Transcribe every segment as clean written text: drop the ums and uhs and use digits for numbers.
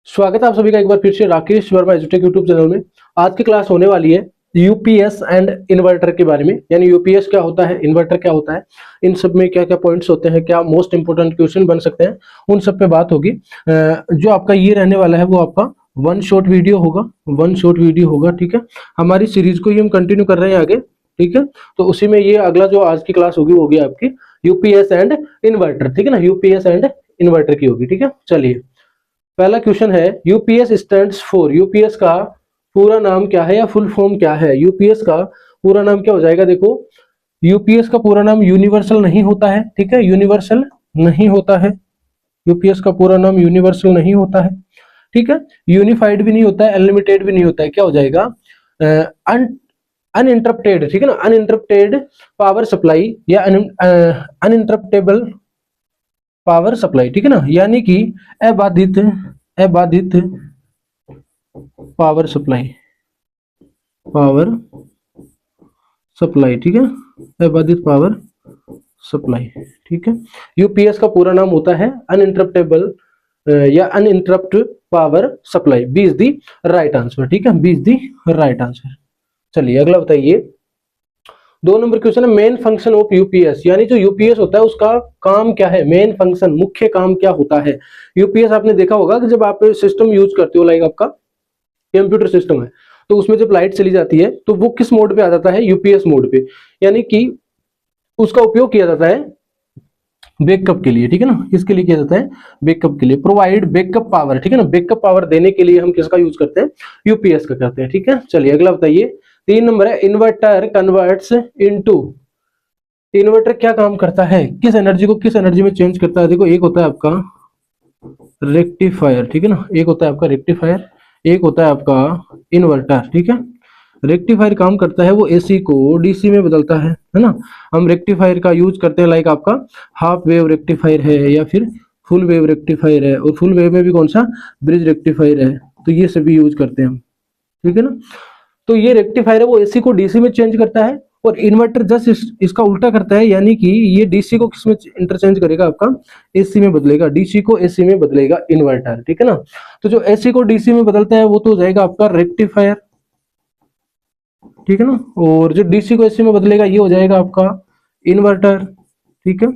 स्वागत है आप सभी का एक बार फिर से राकेश वर्मा एजुटेक यूट्यूब चैनल में। आज की क्लास होने वाली है यूपीएस एंड इन्वर्टर के बारे में, यानी यूपीएस क्या होता है, इन्वर्टर क्या होता है, इन सब में क्या क्या पॉइंट्स होते हैं, क्या मोस्ट इंपोर्टेंट क्वेश्चन बन सकते हैं, उन सब पे बात होगी। जो आपका ये रहने वाला है वो आपका वन शॉट वीडियो होगा। ठीक है, हमारी सीरीज को ही हम कंटिन्यू कर रहे हैं आगे। ठीक है, तो उसी में ये अगला जो आज की क्लास होगी वो होगी आपकी यूपीएस एंड इन्वर्टर। ठीक है ना, यूपीएस एंड इन्वर्टर की होगी। ठीक है, चलिए पहला क्वेश्चन है यूपीएस स्टैंड्स फॉर। यूपीएस का पूरा नाम क्या है या फुल फॉर्म क्या है? यूपीएस का पूरा नाम क्या हो जाएगा? देखो, यूपीएस का पूरा नाम यूनिवर्सल नहीं होता है। ठीक है, यूनिवर्सल नहीं होता है। यूपीएस का पूरा नाम यूनिवर्सल नहीं होता है। ठीक है, यूनिफाइड भी नहीं होता है, अनलिमिटेड भी नहीं होता है। क्या हो जाएगा? अनइंटरप्टेड। ठीक है ना, अनइंटरप्टेड पावर सप्लाई या अनइंटरप्टेबल पावर सप्लाई। ठीक है ना, यानी कि अबाधित अबाधित पावर सप्लाई ठीक है, अबाधित पावर सप्लाई। ठीक है, यूपीएस का पूरा नाम होता है अनइंटरप्टेबल या uninterrupt power supply. B is the right answer. ठीक है, B is the right answer. चलिए अगला बताइए, 2 नंबर क्वेश्चन है मेन फंक्शन ऑफ यूपीएस, यानी जो यूपीएस होता है उसका काम क्या है? मेन फंक्शन, मुख्य काम क्या होता है? यूपीएस आपने देखा होगा कि जब आप सिस्टम यूज करते हो, लाइक आपका कंप्यूटर सिस्टम है, तो उसमें जब लाइट चली जाती है तो वो किस मोड पे आ जाता है? यूपीएस मोड पे, यानी कि उसका उपयोग किया जाता है बैकअप के लिए। ठीक है ना, किसके लिए किया जाता है? बैकअप के लिए, प्रोवाइड बैकअप पावर। ठीक है ना, बैकअप पावर देने के लिए हम किसका यूज करते हैं? यूपीएस का करते हैं। ठीक है, चलिए अगला बताइए, 3 नंबर है इन्वर्टर कन्वर्ट्स इनटू। इन्वर्टर क्या काम करता है? किस एनर्जी को किस एनर्जी में चेंज करता है? देखो, एक होता है आपका रेक्टिफायर। ठीक है ना, एक होता है आपका रेक्टिफायर, एक होता है आपका इन्वर्टर। ठीक है, रेक्टिफायर काम करता है वो एसी को डीसी में बदलता है ना। हम रेक्टिफायर का यूज करते हैं, लाइक आपका हाफ वेव रेक्टिफायर है या फिर फुल वेव रेक्टिफायर है, और फुल वेव में भी कौन सा? ब्रिज रेक्टिफायर है, तो ये सभी यूज करते हैं हम। ठीक है ना, तो ये रेक्टिफायर है वो एसी को डीसी में चेंज करता है, और इन्वर्टर जस्ट इसका उल्टा करता है, यानी कि ये डीसी को किसमें इंटरचेंज करेगा? आपका एसी में बदलेगा, डीसी को एसी में बदलेगा इन्वर्टर। ठीक है ना, तो जो एसी को डीसी में बदलता है वो तो हो जाएगा आपका रेक्टिफायर। ठीक है ना, और जो डीसी को एसी में बदलेगा ये हो जाएगा आपका इन्वर्टर। ठीक है,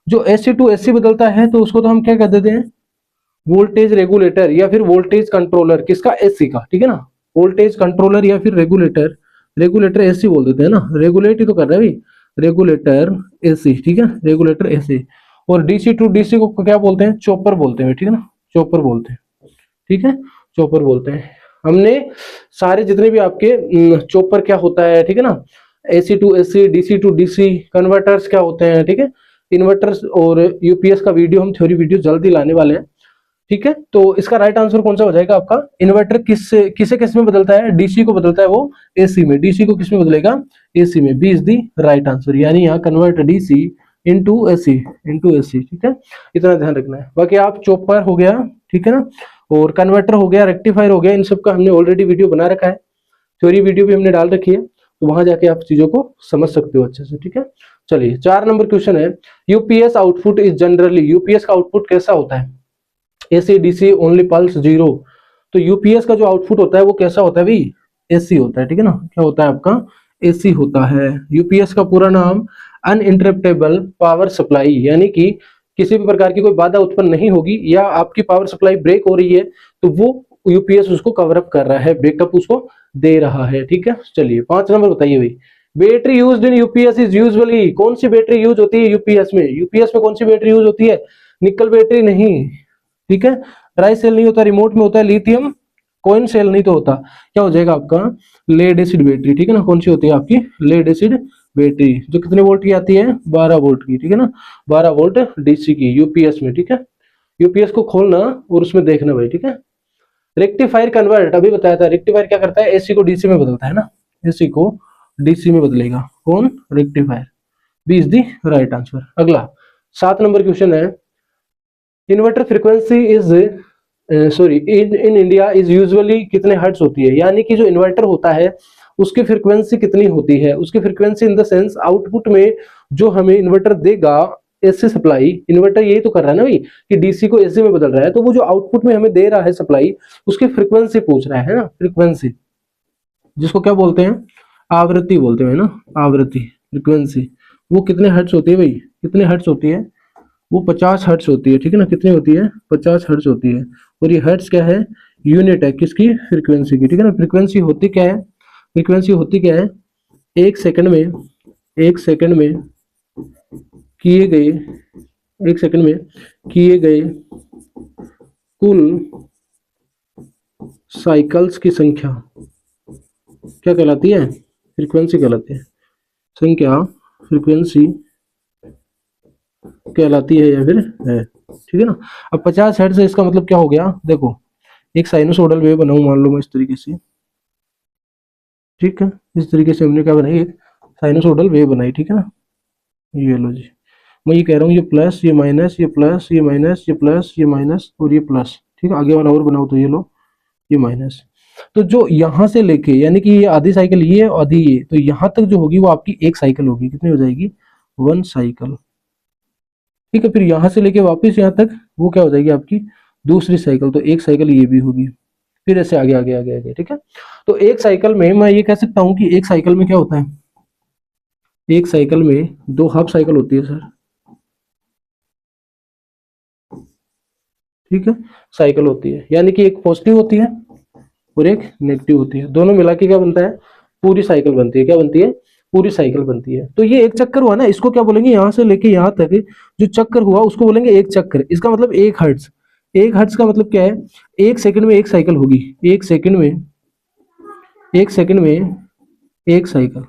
जो एसी टू एसी बदलता है तो उसको तो हम क्या कह देते हैं? वोल्टेज रेगुलेटर या फिर वोल्टेज कंट्रोलर। किसका? एसी का। ठीक है ना, वोल्टेज कंट्रोलर या फिर रेगुलेटर। रेगुलेटर एसी बोल देते हैं ना, रेगुलेट ही तो कर रहा है भाई, रेगुलेटर एसी। ठीक है, रेगुलेटर एसी। और डीसी टू डीसी को क्या बोलते हैं? चॉपर बोलते हैं। ठीक है ना, चॉपर बोलते हैं। ठीक है, चॉपर बोलते हैं। हमने सारे जितने भी आपके चॉपर क्या होता है, ठीक है ना, AC to AC, DC to DC, converters क्या होते हैं, ठीक है, इन्वर्टर्स और यूपीएस का वीडियो, हम थ्योरी वीडियो जल्दी लाने वाले हैं। ठीक है, तो इसका राइट आंसर कौन सा हो जाएगा आपका? इन्वर्टर किसे किस में बदलता है? डीसी को बदलता है वो एसी में। डीसी को किस में बदलेगा? एसी में। B is the right answer, यानी यहाँ कन्वर्ट डीसी इनटू एसी, ठीक है, इतना ध्यान रखना है। बाकी आप चॉपर हो गया, ठीक है ना, और कन्वर्टर हो गया, रेक्टिफायर हो गया, इन सब का हमने ऑलरेडी वीडियो बना रखा है, थ्योरी वीडियो भी हमने डाल रखी है, तो वहां जाके आप चीजों को समझ सकते हो अच्छे से। ठीक है, चलिए 4 नंबर क्वेश्चन है, UPS output is generally. UPS का आउटपुट कैसा होता है? AC DC only pulse zero. तो यूपीएस का जो आउटपुट होता है वो कैसा होता है भाई? एसी होता है। ठीक है ना, क्या होता है आपका? एसी होता है। यूपीएस का पूरा नाम अनइंटरप्टेबल पावर सप्लाई, यानी कि किसी भी प्रकार की कोई बाधा उत्पन्न नहीं होगी या आपकी पावर सप्लाई ब्रेक हो रही है तो वो यूपीएस उसको कवर अप कर रहा है, बैकअप उसको दे रहा है। ठीक है, चलिए 5 नंबर बताइए भाई, battery used in UPS is usually. कौन सी बैटरी यूज होती है यूपीएस में? यूपीएस में कौन सी बैटरी यूज होती है? निकल बैटरी नहीं, ठीक है, ट्राई सेल नहीं होता, रिमोट में होता है लिथियम कॉइन सेल नहीं तो होता। क्या हो जाएगा आपका? Lead acid battery. ठीक है ना, कौन सी होती है आपकी? लेड एसिड बैटरी, जो कितने वोल्ट की आती है? 12 वोल्ट की। ठीक है ना, 12 वोल्ट डीसी की यूपीएस में। ठीक है, यूपीएस को खोलना और उसमें देखना भाई। ठीक है, रेक्टिफायर कन्वर्ट अभी बताया था, रेक्टिफायर क्या करता है? एसी को डीसी में बदलता है ना, एसी को डीसी में बदलेगा कौन? Rectifier. B is the right answer. अगला 7 नंबर क्वेश्चन है, inverter frequency is sorry in India is usually कितने हर्ट्ज होती है? यानी कि जो इन्वर्टर होता है उसकी फ्रीक्वेंसी कितनी होती है? उसकी frequency in the sense output में जो हमें इन्वर्टर देगा एसी सप्लाई, इन्वर्टर यही तो कर रहा है ना भाई कि डीसी को एसी में बदल रहा है, तो वो जो आउटपुट में हमें दे रहा है सप्लाई, उसकी फ्रीक्वेंसी पूछ रहा है ना, फ्रीक्वेंसी, जिसको क्या बोलते हैं, आवृत्ति बोलते हैं ना, आवृत्ति, फ्रीक्वेंसी। वो कितने हर्ट्ज होती है भाई, कितने हर्ट्ज होती है, वो 50 हर्ट्ज होती है, ठीक है ना, कितनी होती है, 50 हर्ट्ज होती है। और ये हर्ट्ज क्या है, यूनिट है किसकी, फ्रीक्वेंसी की, ठीक है ना। फ्रीक्वेंसी होती क्या है, फ्रीक्वेंसी होती क्या है, एक सेकंड में, एक सेकंड में किए गए, एक सेकंड में किए गए कुल साइकिल्स की संख्या क्या कहलाती है, फ्रीक्वेंसी कहलाती है, संख्या फ्रीक्वेंसी कहलाती है या फिर है, ठीक है ना। अब 50 हर्ट्ज से इसका मतलब क्या हो गया, देखो एक साइनसोइडल वेव बनाऊं, मान लो मैं इस तरीके से, ठीक है, इस तरीके से हमने क्या बनाई, एक साइनसोइडल वेव बनाई, ठीक है ना। ये लो जी, मैं ये कह रहा हूँ, ये प्लस, ये माइनस, ये प्लस, ये माइनस, ये प्लस, ये माइनस और ये प्लस, ठीक है। आगे वाला और बनाओ तो ये लो, ये माइनस। तो जो यहां से लेके, यानी कि ये आधी साइकिल ये आधी ये, तो यहां तक जो होगी वो आपकी एक साइकिल होगी, कितनी हो जाएगी, 1 साइकिल, ठीक है। फिर यहां से लेके वापस यहाँ तक वो क्या हो जाएगी आपकी दूसरी साइकिल, तो एक साइकिल ये भी होगी, फिर ऐसे आगे आगे आगे आगे, ठीक है। तो एक साइकिल में मैं ये कह सकता हूँ कि एक साइकिल में क्या होता है, एक साइकिल में दो हाफ साइकिल होती है सर, ठीक है, साइकिल होती है, यानी कि एक पॉजिटिव होती है और एक नेगेटिव होती है, दोनों मिला के क्या बनता है, पूरी साइकिल बनती है, क्या बनती है, पूरी साइकिल बनती है। तो ये एक चक्कर हुआ ना, इसको क्या बोलेंगे, यहां से लेके यहां तक जो चक्कर हुआ उसको बोलेंगे एक चक्कर। इसका मतलब एक हर्ट्ज, एक हर्ट्ज का मतलब क्या है, एक सेकंड में एक साइकिल होगी, एक सेकंड में, एक सेकंड में एक साइकिल,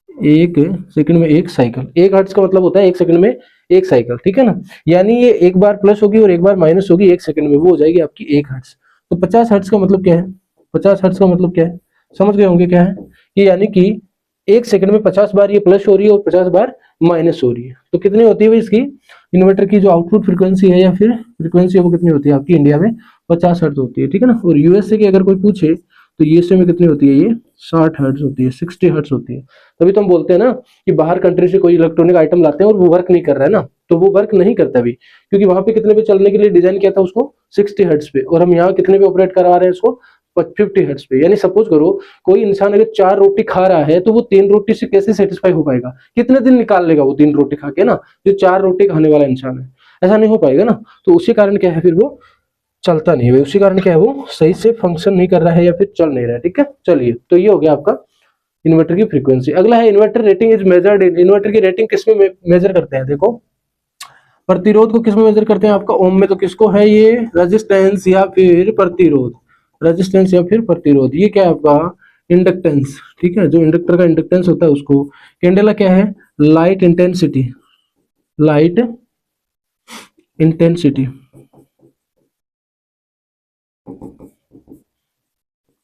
एक सेकंड में एक साइकिल, एक हर्ट्ज का मतलब होता है एक सेकंड में एक साइकिल, ठीक है ना। यानी ये एक बार प्लस होगी और एक बार माइनस होगी एक सेकंड में, वो हो जाएगी आपकी एक हर्ट्ज। तो 50 हर्ट्ज का मतलब क्या है, 50 हर्ट्ज का मतलब क्या है, समझ गए होंगे क्या है ये, यानी कि एक सेकंड में 50 बार ये प्लस हो रही है और 50 बार माइनस हो रही है। तो कितनी होती है भाई इसकी इन्वर्टर की जो आउटपुट फ्रीक्वेंसी है या फिर फ्रीक्वेंसी है, वो कितनी होती है आपकी इंडिया में, 50 हर्ट्ज होती है, ठीक है ना। और यूएसए की अगर कोई पूछे तो यूएसए में कितनी होती है, ये 60 हर्ट्ज होती है, 60 हर्ट्ज होती है। तभी तो हम बोलते हैं ना कि बाहर कंट्री से कोई इलेक्ट्रॉनिक आइटम लाते हैं और वो वर्क नहीं कर रहा है ना, तो वो वर्क नहीं करता भी, क्योंकि वहां पे कितने पे चलने के लिए डिजाइन किया था उसको, 60 हर्ट्ज पे, और हम यहाँ कितने पे ऑपरेट करवा रहे हैं इसको, 50 हर्ट्ज पे। यानी सपोज करो कोई इंसान अगर 4 रोटी खा रहा है तो वो 3 रोटी से कैसे सेटिस्फाई हो पाएगा, कितने दिन निकाल लेगा वो 3 रोटी खा के ना, जो 4 रोटी खाने वाला इंसान है, ऐसा नहीं हो पाएगा ना। तो उसी कारण क्या है, फिर वो चलता नहीं है, उसी कारण क्या है, वो सही से फंक्शन नहीं कर रहा है या फिर चल नहीं रहा है, ठीक है। चलिए, तो ये हो गया आपका इन्वर्टर की फ्रीक्वेंसी। अगला है inverter rating is measured in, inverter की रेटिंग किस में मेजर करते हैं, देखो प्रतिरोध को किस में मेजर करते हैं आपका, ओम में, तो किसको है ये, रेजिस्टेंस या फिर प्रतिरोध, रेजिस्टेंस या फिर प्रतिरोध। ये क्या है आपका इंडक्टेंस, ठीक है, जो इंडक्टर का इंडक्टेंस होता है उसको। कैंडेला क्या है, light intensity, light intensity,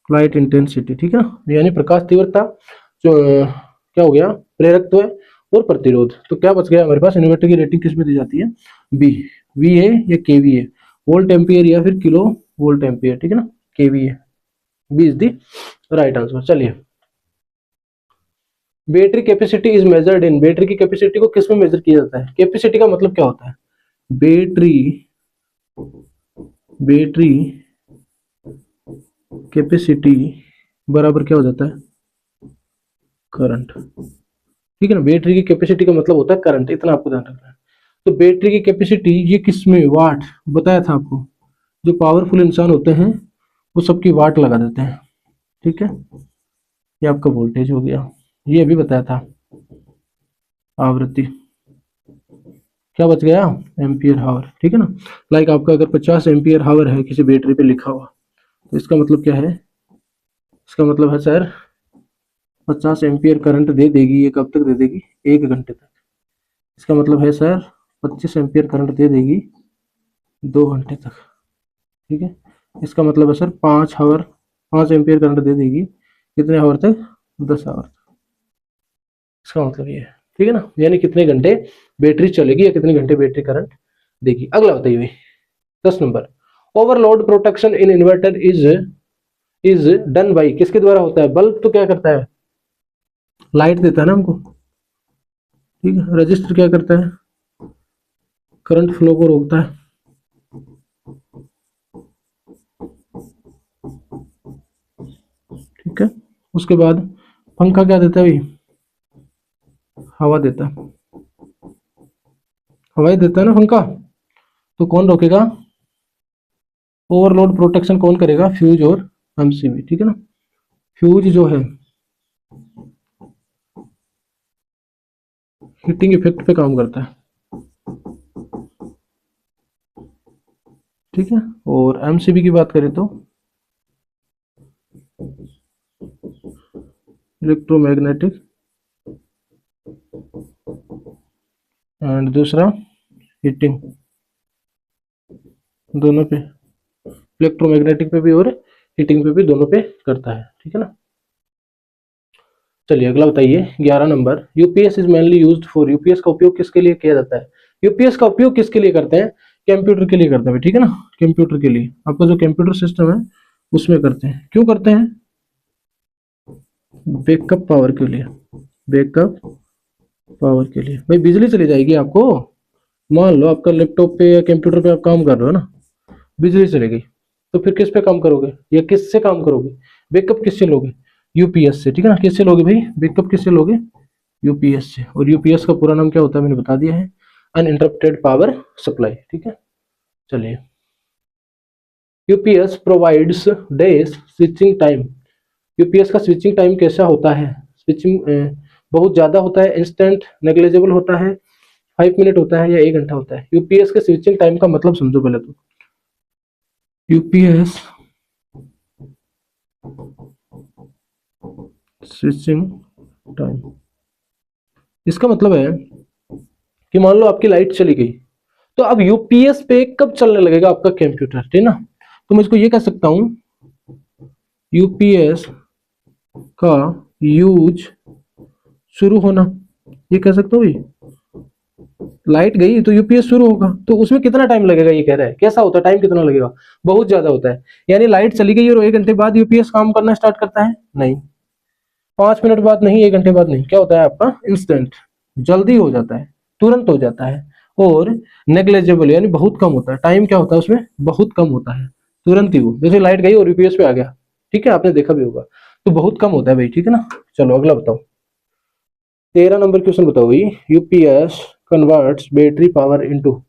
light intensity, ठीक है ना, यानी प्रकाश तीव्रता। जो क्या हो गया, प्रेरकत्व और प्रतिरोध। तो क्या बच गया हमारे पास, इन्वर्टर की रेटिंग किस में दी जाती है, बी, वी ए या के वी ए, वोल्ट एम्पियर या फिर किलो वोल्ट एम्पियर, ठीक है ना, K V A, B is the right answer. चलिए, battery capacity is measured in, battery की कैपेसिटी को किस में मेजर किया जाता है, कैपेसिटी का मतलब क्या होता है, बैटरी, बैटरी कैपेसिटी बराबर क्या हो जाता है, करंट, ठीक है ना। बैटरी की कैपेसिटी का मतलब होता है करंट, इतना आपको ध्यान रखना है। तो बैटरी की कैपेसिटी ये किस में, वाट, बताया था आपको, जो पावरफुल इंसान होते हैं वो सबकी वाट लगा देते हैं, ठीक है। ये आपका वोल्टेज हो गया, ये अभी बताया था। आवृत्ति क्या बच गया, एम्पियर हावर, ठीक है ना। लाइक आपका अगर 50 एम्पियर हावर है किसी बैटरी पे लिखा हुआ, तो इसका मतलब क्या है, इसका मतलब है सर 50 एम्पियर करंट दे देगी, ये कब तक दे देगी, 1 घंटे तक। इसका मतलब है सर 25 एम्पियर करंट दे देगी 2 घंटे तक, ठीक है। इसका मतलब है सर 5 आवर, 5 एम्पियर करंट दे देगी कितने आवर तक, 10 आवर तक। इसका मतलब ये है, ठीक है ना, यानी कितने घंटे बैटरी चलेगी या कितने घंटे बैटरी करंट देगी। अगला बताइए भाई 10 number, overload protection in inverter is done by, किसके द्वारा होता है, बल्ब तो क्या करता है, लाइट देता है ना हमको, ठीक है। रजिस्टर क्या करता है, करंट फ्लो को रोकता है, ठीक है। उसके बाद पंखा क्या देता है भाई, हवा देता है, हवा ही देता है ना पंखा। तो कौन रोकेगा, ओवरलोड प्रोटेक्शन कौन करेगा, फ्यूज और एमसीबी, ठीक है ना। फ्यूज जो है हीटिंग इफेक्ट पे काम करता है, ठीक है। और एमसीबी की बात करें तो इलेक्ट्रोमैग्नेटिक, एंड दूसरा हीटिंग, दोनों पे, इलेक्ट्रोमैग्नेटिक पे भी और हीटिंग पे भी, दोनों पे करता है, ठीक है ना। चलिए अगला बताइए 11 number, UPS is mainly used for, UPS का उपयोग किसके लिए किया जाता है, यूपीएस का उपयोग किसके लिए करते हैं, कंप्यूटर के लिए करते हैं, ठीक है ना। कंप्यूटर के लिए, आपका जो कंप्यूटर सिस्टम है उसमें करते हैं। क्यों करते हैं, बैकअप पावर के लिए, बैकअप पावर के लिए। भाई बिजली चली जाएगी आपको, मान लो आपका लैपटॉप पे या कंप्यूटर पे आप काम कर रहे हो ना, बिजली चली गई, तो फिर किस पे काम करोगे या किससे काम करोगे, बैकअप किससे लोगे, यूपीएस से, ठीक है ना। किससे लोगे भाई, बैकअप किससे लोगे, यूपीएस से। और यूपीएस का पूरा नाम क्या होता है मैंने बता दिया है, अनइंटरप्टेड पावर सप्लाई, ठीक है। चलिए, UPS provides days switching time, UPS का स्विचिंग टाइम कैसा होता है, स्विचिंग बहुत ज्यादा होता है, इंस्टेंट, नेग्लिजिबल होता है, 5 मिनट होता है, या 1 घंटा होता है। यूपीएस के स्विचिंग टाइम का मतलब समझो पहले तो, यूपीएस स्विचिंग टाइम, इसका मतलब है कि मान लो आपकी लाइट चली गई, तो अब यूपीएस पे कब चलने लगेगा आपका कंप्यूटर, ठीक है ना। तो मैं इसको ये कह सकता हूं, यूपीएस का यूज शुरू होना, ये कह सकता हूँ भाई। लाइट गई तो यूपीएस शुरू होगा, तो उसमें कितना टाइम लगेगा ये कह रहा है, कैसा होता है, टाइम कितना लगेगा, बहुत ज्यादा होता है। यानी लाइट चली गई और 1 घंटे बाद यूपीएस काम करना स्टार्ट करता है, नहीं, 5 मिनट बाद नहीं, 1 घंटे बाद नहीं, क्या होता है आपका, इंस्टेंट, जल्दी हो जाता है, तुरंत हो जाता है। और नेग्लेजेबल यानी बहुत कम होता है, टाइम क्या होता है उसमें, बहुत कम होता है, तुरंत ही वो, जैसे लाइट गई और यूपीएस पे आ गया, ठीक है, आपने देखा भी होगा, तो बहुत कम होता है भाई, ठीक है ना। चलो अगला बताओ, 13 नंबर क्वेश्चन बताओ भाई, UPS converts battery power into,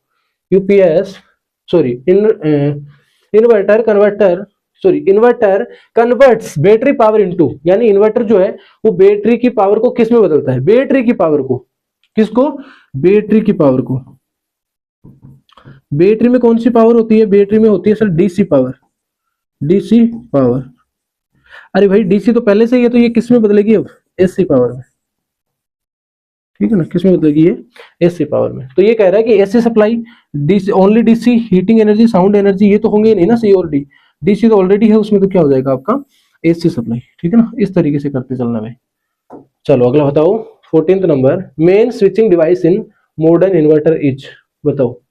UPS sorry inverter converter, sorry inverter converts battery power into, यानी इन्वर्टर जो है वो बैटरी की पावर को किस में बदलता है, बैटरी की पावर को, किसको, बैटरी की पावर को। बैटरी में कौन सी पावर होती है, बैटरी में होती है sir DC power, DC power. अरे भाई डीसी तो पहले से ही है, तो ये किस में बदलेगी अब, एसी पावर में, ठीक है ना, किसमें बदलेगी ये, एसी पावर में। तो ये कह रहा है कि AC supply, DC only, DC heating energy, sound energy, ये तो होंगे नहीं ना, सी और डी, डीसी तो ऑलरेडी है उसमें, तो क्या हो जाएगा आपका एसी सप्लाई, ठीक है ना। इस तरीके से करते चलना भाई। चलो अगला बताओ 14th number, main switching device in modern inverter is, बताओ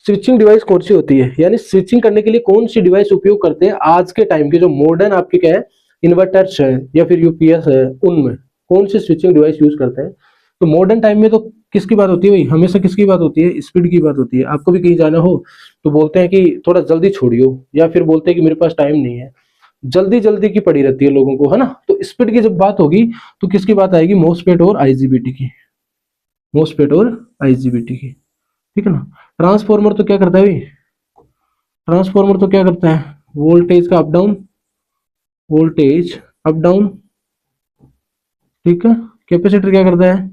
स्विचिंग डिवाइस कौन सी होती है, यानी स्विचिंग करने के लिए कौन सी डिवाइस उपयोग करते हैं आज के टाइम के जो मॉडर्न आपके क्या है इन्वर्टर्स है या फिर यूपीएस है, उनमें कौन सी स्विचिंग डिवाइस यूज करते हैं। तो मॉडर्न टाइम में तो किसकी बात होती है भाई, हमेशा किसकी बात होती है, स्पीड की बात होती है। आपको भी कहीं जाना हो तो बोलते हैं कि थोड़ा जल्दी छोड़ियो, या फिर बोलते हैं कि मेरे पास टाइम नहीं है, जल्दी जल्दी की पड़ी रहती है लोगों को, है ना। तो स्पीड की जब बात होगी तो किसकी बात आएगी, मोस्फेट और आईजीबीटी की, मोस्फेट और आईजीबीटी की, ठीक है ना। ट्रांसफॉर्मर तो क्या करता है भाई, ट्रांसफॉर्मर तो क्या करता है, वोल्टेज का up down, voltage up down, ठीक है। कैपेसिटर क्या करता है,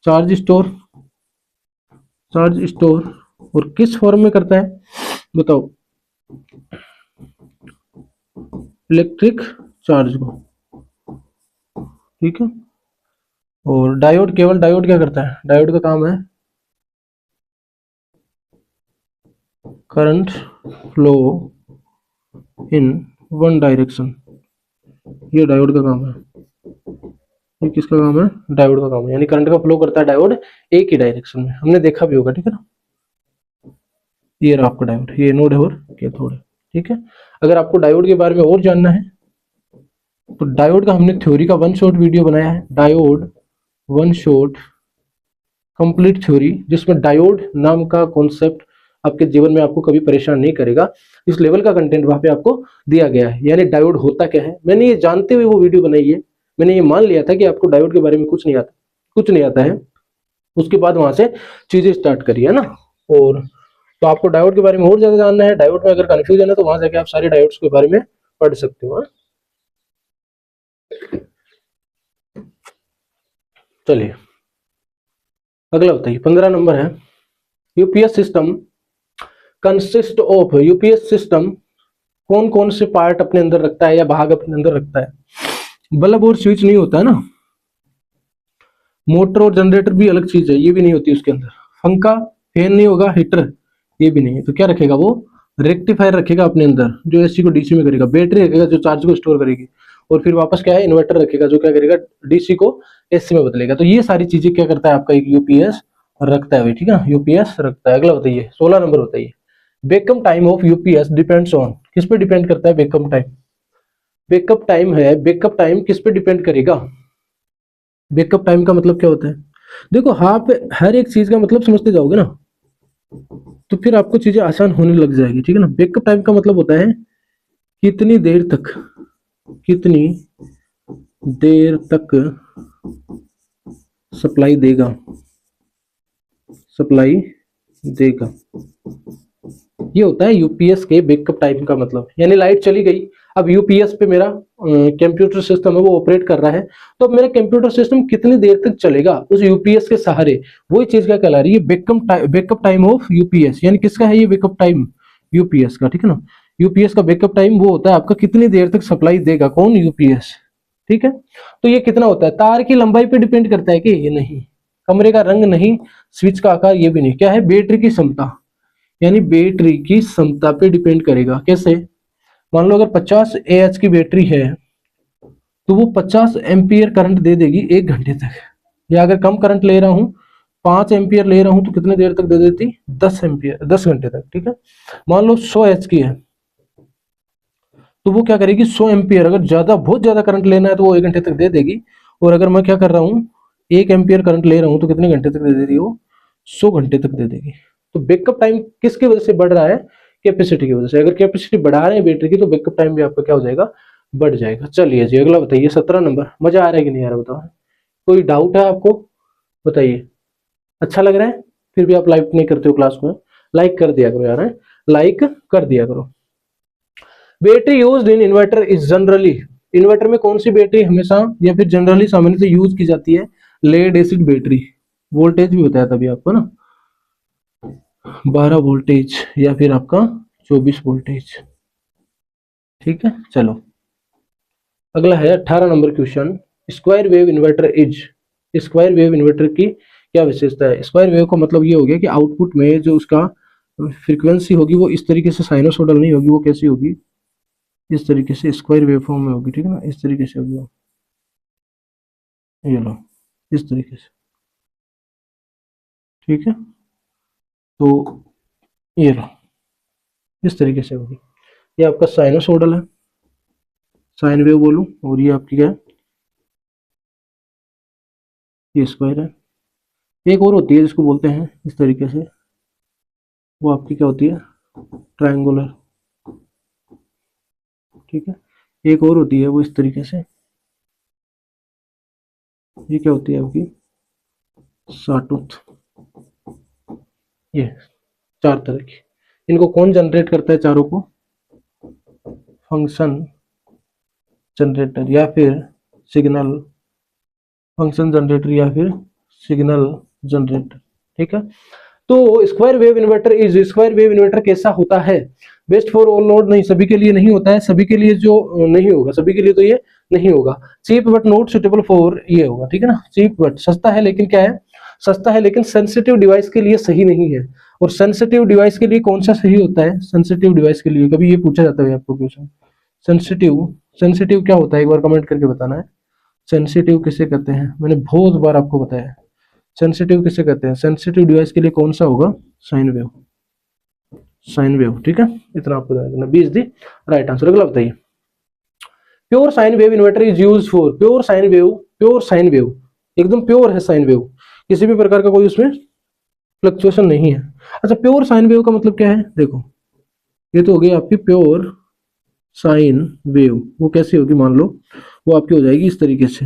चार्ज स्टोर, चार्ज स्टोर, और किस फॉर्म में करता है बताओ, इलेक्ट्रिक चार्ज को, ठीक है। और डायोड, केवल डायोड क्या करता है, डायोड का काम है current flow in one direction, ये डायोड का काम है, ये किसका काम है, डायोड का काम है, यानी करंट का फ्लो करता है डायोड एक ही डायरेक्शन में, हमने देखा भी होगा, ठीक है ना। ये रहा आपका डायोड, ये एनोड है और कैथोड है, ठीक है। अगर आपको डायोड के बारे में और जानना है तो डायोड का हमने थ्योरी का वन शॉट वीडियो बनाया है, diode one shot complete theory, जिसमें डायोड नाम का कॉन्सेप्ट आपके जीवन में आपको कभी परेशान नहीं करेगा। इस लेवल का कंटेंट वहां पे आपको दिया गया है। यानी डायोड होता क्या है, मैंने ये जानते हुए वो वीडियो बनाई है। मैंने ये मान लिया था कि आपको डायोड के बारे में कुछ नहीं आता है, उसके बाद वहां से चीजें स्टार्ट करी है ना। और तो आपको डायोड के बारे में और ज्यादा जानना है, डायोड में अगर कंफ्यूजन है तो वहां जाके आप सारे डायोड्स के बारे में पढ़ सकते हो। चलिए अगला बताइए, 15 नंबर है, UPS system consist of, UPS system कौन कौन से पार्ट अपने अंदर रखता है या भाग अपने अंदर रखता है। बल्ब और स्विच नहीं होता है ना, मोटर और जनरेटर भी अलग चीज है, ये भी नहीं होती उसके अंदर, पंखा फैन नहीं होगा, हीटर ये भी नहीं है। तो क्या रखेगा वो, रेक्टिफायर रखेगा अपने अंदर, जो एसी को डीसी में करेगा, बैटरी रखेगा जो चार्ज को स्टोर करेगी, और फिर वापस क्या है, इन्वर्टर रखेगा जो क्या करेगा, डीसी को एसी में बदलेगा। तो ये सारी चीजें क्या करता है आपका एक यूपीएस रखता है भाई, ठीक है, यूपीएस रखता है। अगला बताइए 16 नंबर बताइए, backup time of UPS depends on, किस पे डिपेंड करता है बेकअप टाइम। बेकअप टाइम है, बेकअप टाइम किस पे डिपेंड करेगा। बेकअप टाइम का मतलब क्या होता है, देखो आप हर एक चीज का मतलब समझते जाओगे ना तो फिर आपको चीजें आसान होने लग जाएगी, ठीक है ना। बेकअप टाइम का मतलब होता है कितनी देर तक सप्लाई देगा, ये होता है यूपीएस के बैकअप टाइम का मतलब। यानी लाइट चली गई, अब यूपीएस पे मेरा कंप्यूटर सिस्टम है वो ऑपरेट कर रहा है, तो अब मेरा कंप्यूटर सिस्टम कितनी देर तक चलेगा उस यूपीएस के सहारे, वही चीज क्या कहला रही है, बैकअप टाइम ऑफ यूपीएस। यानी किसका है ये बैकअप टाइम, यूपीएस का, ठीक है ना। यूपीएस का बैकअप टाइम वो होता है आपका कितनी देर तक सप्लाई देगा, कौन, यूपीएस, ठीक है। तो ये कितना होता है, तार की लंबाई पे डिपेंड करता है कि ये नहीं, कमरे का रंग नहीं, स्विच का आकार ये भी नहीं, क्या है, बैटरी की क्षमता, यानी बैटरी की क्षमता पे डिपेंड करेगा। कैसे, मान लो अगर 50 एएच की बैटरी है तो वो 50 एम्पियर करंट दे देगी 1 घंटे तक, या अगर कम करंट ले रहा हूं 5 एम्पियर ले रहा हूं तो कितने देर तक दे देती, 10 एम्पियर, 10 घंटे तक, ठीक है। मान लो 100 एच की है तो वो क्या करेगी, 100 एम्पियर, अगर ज्यादा बहुत ज्यादा करंट लेना है तो वो 1 घंटे तक दे देगी। और अगर मैं क्या कर रहा हूँ 1 एम्पियर करंट ले रहा हूँ तो कितने घंटे तक दे देगी वो, 100 घंटे तक दे देगी। तो बैकअप टाइम किसकी वजह से बढ़ रहा है, कैपेसिटी की वजह से। अगर कैपेसिटी बढ़ा रहे हैं बैटरी की तो बैकअप टाइम भी आपका क्या हो जाएगा, बढ़ जाएगा। चलिए जी अगला बताइए 17 नंबर, मजा आ रहा है कि नहीं आ रहा बताओ, कोई डाउट है आपको बताइए, अच्छा लग रहा है, फिर भी आप लाइक नहीं करते हो क्लास में, लाइक कर दिया करो यार, लाइक कर दिया करो। Battery used in inverter is generally, inverter में कौन सी बैटरी हमेशा या फिर जनरली सामान्य से यूज की जाती है, लेड एसिड बैटरी। वोल्टेज भी बताया तभी आपको ना, 12 वोल्टेज या फिर आपका 24 वोल्टेज, ठीक है। चलो अगला है 18 number question, square wave inverter is, square wave inverter की क्या विशेषता है। स्क्वायर वेव का मतलब ये हो गया कि आउटपुट में जो उसका फ्रीक्वेंसी होगी वो इस तरीके से साइनोसॉइडल नहीं होगी, वो कैसी होगी, इस तरीके से स्क्वायर वेव फॉर्म में होगी, ठीक है ना, इस तरीके से होगी, ये लो इस तरीके से, ठीक है। तो ये लो इस तरीके से होगी, ये आपका साइनोसॉइडल है, साइन वेव बोलूं, और ये आपकी क्या है, ये स्क्वायर है। एक और होती है जिसको बोलते हैं इस तरीके से, वो आपकी क्या होती है, ट्रायंगुलर, ठीक है। एक और होती है वो इस तरीके से, ये क्या होती है आपकी, साटूथ। ये 4 तरह की, इनको कौन जनरेट करता है चारों को, फंक्शन जनरेटर या फिर सिग्नल, फंक्शन जनरेटर या फिर सिग्नल जनरेटर, ठीक है। तो square wave inverter is, square wave inverter कैसा होता है, बेस्ट फॉर ऑल नोड, नहीं सभी के लिए नहीं होता है, सभी के लिए जो नहीं होगा, सभी के लिए तो ये नहीं होगा। Cheap but not suitable for, ये होगा, ठीक है ना। चीप बट सस्ता है लेकिन क्या है, सस्ता है लेकिन सेंसिटिव डिवाइस के लिए सही नहीं है। और सेंसिटिव डिवाइस के लिए कौन सा सही होता है, सेंसिटिव डिवाइस के लिए कभी ये पूछा जाता है आपको क्वेश्चन, सेंसिटिव, सेंसिटिव क्या होता है एक बार कमेंट करके बताना है, सेंसिटिव किसे कहते हैं, मैंने बहुत बार आपको बताया, सेंसिटिव किसे कहते हैं, सेंसिटिव डिवाइस के लिए कौन सा होगा, साइन वेव, साइन वेव, ठीक है। इतना आपको बता देना, 20 दी राइट आंसर। अगला बताइए, pure sine wave inverter is use for, pure sine wave, pure sine wave एकदम प्योर है साइन वेव, किसी भी प्रकार का कोई उसमें फ्लक्चुएशन नहीं है। अच्छा, प्योर साइन वेव का मतलब क्या है? देखो, ये तो हो गई आपकी प्योर साइन वेव। वो कैसी होगी? मान लो वो आपकी हो जाएगी इस तरीके से,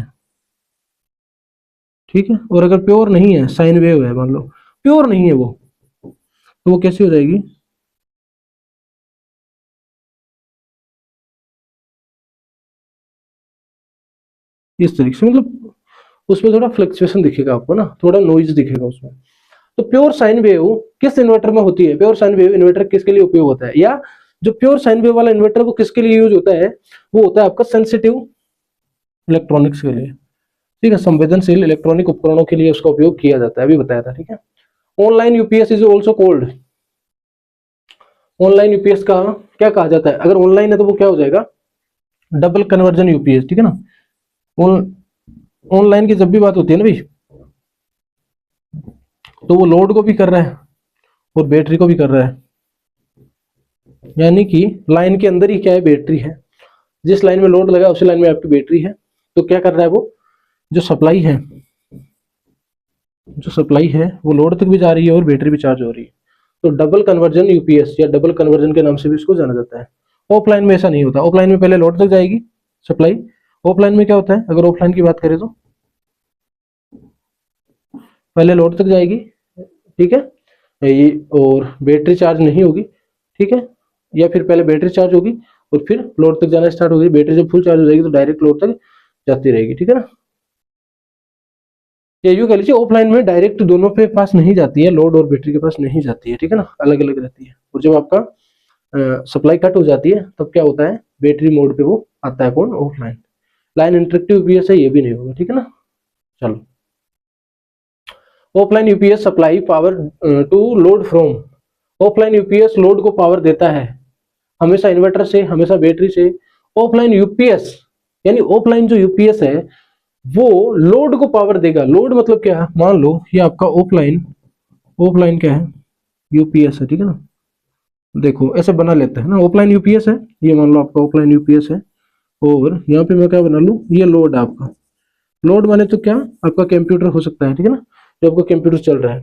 ठीक है। और अगर प्योर नहीं है, साइन वेव है, मान लो प्योर नहीं है वो, तो वो कैसी हो जाएगी? इस तरीके से, मतलब उसमें थोड़ा फ्लक्चुएशन दिखेगा आपको ना, थोड़ा नॉइज दिखेगा उसमें। तो प्योर साइन वेव किस इन्वर्टर में होती है? प्योर साइन वेव इन्वर्टर किसके लिए उपयोग होता है? या जो प्योर साइन वेव वाला इन्वर्टर वो किसके लिए यूज होता है? वो होता है आपका सेंसिटिव इलेक्ट्रॉनिक्स के लिए, ठीक है। संवेदनशील इलेक्ट्रॉनिक उपकरणों के लिए उसका उपयोग किया जाता है, अभी बताया था, ठीक है। Online UPS is also cold, online UPS का क्या कहा जाता है? अगर ऑनलाइन है तो वो क्या हो जाएगा? डबल कन्वर्जन यूपीएस, ठीक है ना। ऑनलाइन की जब भी बात होती है ना भाई, तो वो लोड को भी कर रहा है और बैटरी को भी कर रहा है, यानी कि लाइन के अंदर ही क्या है? बैटरी है। जिस लाइन में लोड लगा उसी लाइन में आपकी बैटरी है। तो क्या कर रहा है वो? जो सप्लाई है, जो सप्लाई है वो लोड तक भी जा रही है और बैटरी भी चार्ज हो रही है। तो डबल कन्वर्जन यूपीएस या डबल कन्वर्जन के नाम से भी इसको जाना जाता है। ऑफलाइन में ऐसा नहीं होता। ऑफलाइन में पहले लोड तक जाएगी सप्लाई। ऑफलाइन में क्या होता है? अगर ऑफलाइन की बात करें तो पहले लोड तक जाएगी, ठीक है, ये, और बैटरी चार्ज नहीं होगी, ठीक है। या फिर पहले बैटरी चार्ज होगी और फिर लोड तक जाना स्टार्ट होगी। बैटरी जब फुल चार्ज हो जाएगी तो डायरेक्ट लोड तक जाती रहेगी, ठीक है ना। या यूं कह लीजिए, ऑफलाइन में डायरेक्ट दोनों पे पास नहीं जाती है, लोड और बैटरी के पास नहीं जाती है, ठीक है ना, अलग अलग रहती है। और जब आपका सप्लाई कट हो जाती है तब क्या होता है? बैटरी मोड पे वो आता है, कौन? ऑफलाइन। लाइन इंटरेक्टिव यूपीएस है, ये भी नहीं होगा, ठीक है ना। चलो, offline UPS supply power to load from, offline UPS load को पावर देता है हमेशा इन्वर्टर से, हमेशा बैटरी से। ऑफलाइन यूपीएस यानी ऑफलाइन जो यूपीएस है वो लोड को पावर देगा। लोड मतलब क्या है? मान लो ये आपका ऑफलाइन, ऑफलाइन क्या है? यूपीएस है, ठीक है ना। देखो ऐसे बना लेते हैं ना, ऑफलाइन यूपीएस है, ये मान लो आपका ऑफलाइन यूपीएस है। और यहाँ पे मैं क्या बना लूं? ये लोड है आपका। लोड माने तो क्या? आपका कंप्यूटर हो सकता है, ठीक है ना, जो आपका कंप्यूटर चल रहा है।